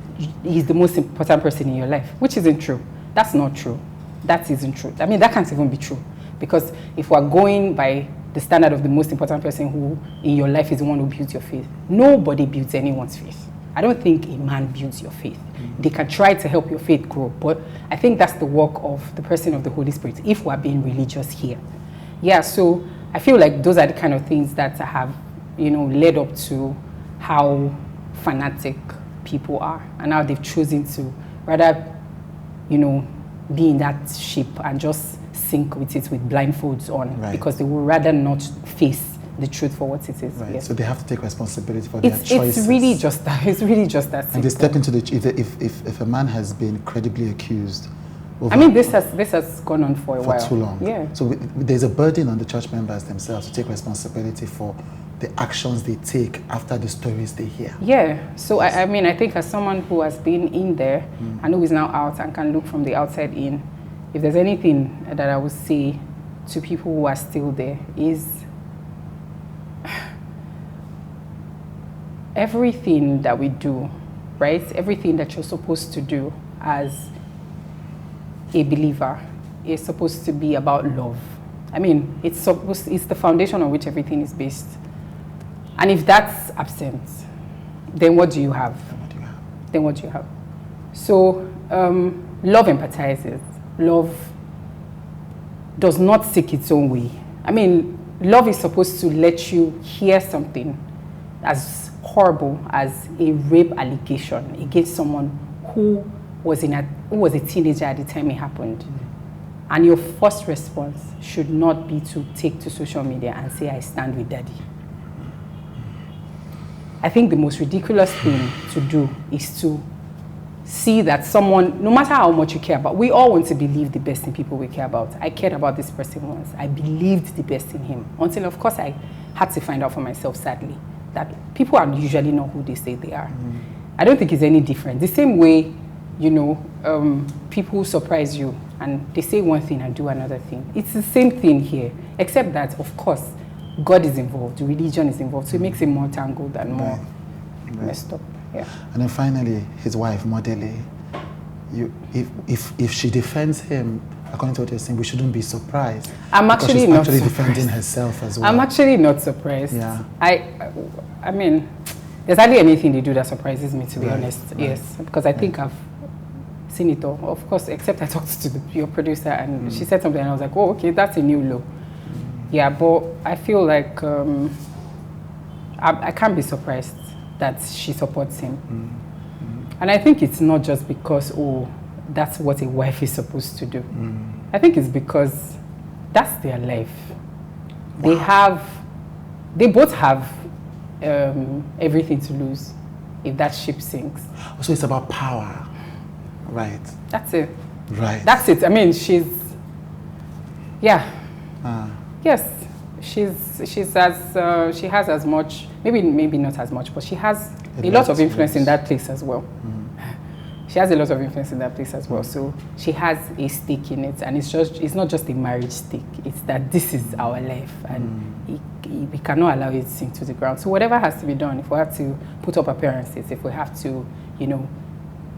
Speaker 2: he's the most important person in your life, which isn't true. That's not true. That isn't true. That can't even be true, because if we're going by the standard of the most important person who in your life is the one who builds your faith, nobody builds anyone's faith. I don't think a man builds your faith. They can try to help your faith grow, but I think that's the work of the person of the Holy Spirit, if we're being religious here. So I feel like those are the kind of things that have, led up to how fanatic people are, and how they've chosen to rather, be in that ship and just sink with it with blindfolds on, because they would rather not face the truth for what it is.
Speaker 1: Right.
Speaker 2: Yes.
Speaker 1: So they have to take responsibility for their choices.
Speaker 2: It's really just that. It's really just that.
Speaker 1: And they step into the if a man has been credibly accused.
Speaker 2: I mean, this has gone on for a while.
Speaker 1: For too long.
Speaker 2: Yeah.
Speaker 1: So there's a burden on the church members themselves to take responsibility for the actions they take after the stories they hear.
Speaker 2: Yeah. So yes. I mean, I think as someone who has been in there and who is now out and can look from the outside in, if there's anything that I would say to people who are still there is everything that we do, right? Everything that you're supposed to do as a believer is supposed to be about love. I mean, it's the foundation on which everything is based. And if that's absent, then what do you have? Then what do you have? So love empathizes. Love does not seek its own way. I mean, love is supposed to let you hear something as horrible as a rape allegation against someone who was a teenager at the time it happened. And your first response should not be to take to social media and say, I stand with daddy. I think the most ridiculous thing to do is to see that someone, no matter how much you care about, we all want to believe the best in people we care about. I cared about this person once. I believed the best in him. Until, of course, I had to find out for myself, sadly, that people are usually not who they say they are. I don't think it's any different. The same way, you know, people surprise you and they say one thing and do another thing. It's the same thing here, except that, of course, God is involved, religion is involved, so it makes it more tangled and more messed up. Yeah.
Speaker 1: And then finally, his wife, Modele, if she defends him, according to what you're saying, we shouldn't be surprised.
Speaker 2: I'm actually
Speaker 1: she's
Speaker 2: not
Speaker 1: actually
Speaker 2: surprised.
Speaker 1: defending herself as well.
Speaker 2: I'm actually not surprised.
Speaker 1: Yeah.
Speaker 2: I mean, there's hardly anything they do that surprises me, to be honest.
Speaker 1: Right.
Speaker 2: Yes, because I think I've seen it all. Of course, except I talked to your producer and she said something and I was like, oh, okay, that's a new low. Yeah, but I feel like I can't be surprised that she supports him. And I think it's not just because, oh, that's what a wife is supposed to do. I think it's because that's their life. Wow. They both have everything to lose if that ship sinks.
Speaker 1: So it's about power, right?
Speaker 2: That's it.
Speaker 1: Right.
Speaker 2: That's it. I mean, she has as much, maybe not as much, but she has a lot of influence in that place as well. She has a lot of influence in that place as well. So she has a stake in it, and it's not just a marriage stake. It's that this is our life, and we cannot allow it to sink to the ground. So whatever has to be done, if we have to put up appearances, if we have to, you know,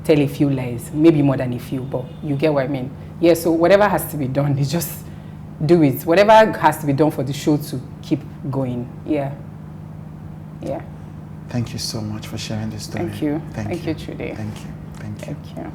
Speaker 2: tell a few lies, maybe more than a few, but you get what I mean. Yeah. So whatever has to be done, is just do it. Whatever has to be done for the show to keep going. Yeah. Yeah.
Speaker 1: Thank you so much for sharing this story.
Speaker 2: Thank you. Thank you, Chude.
Speaker 1: Thank you. Thank you.
Speaker 2: Thank you.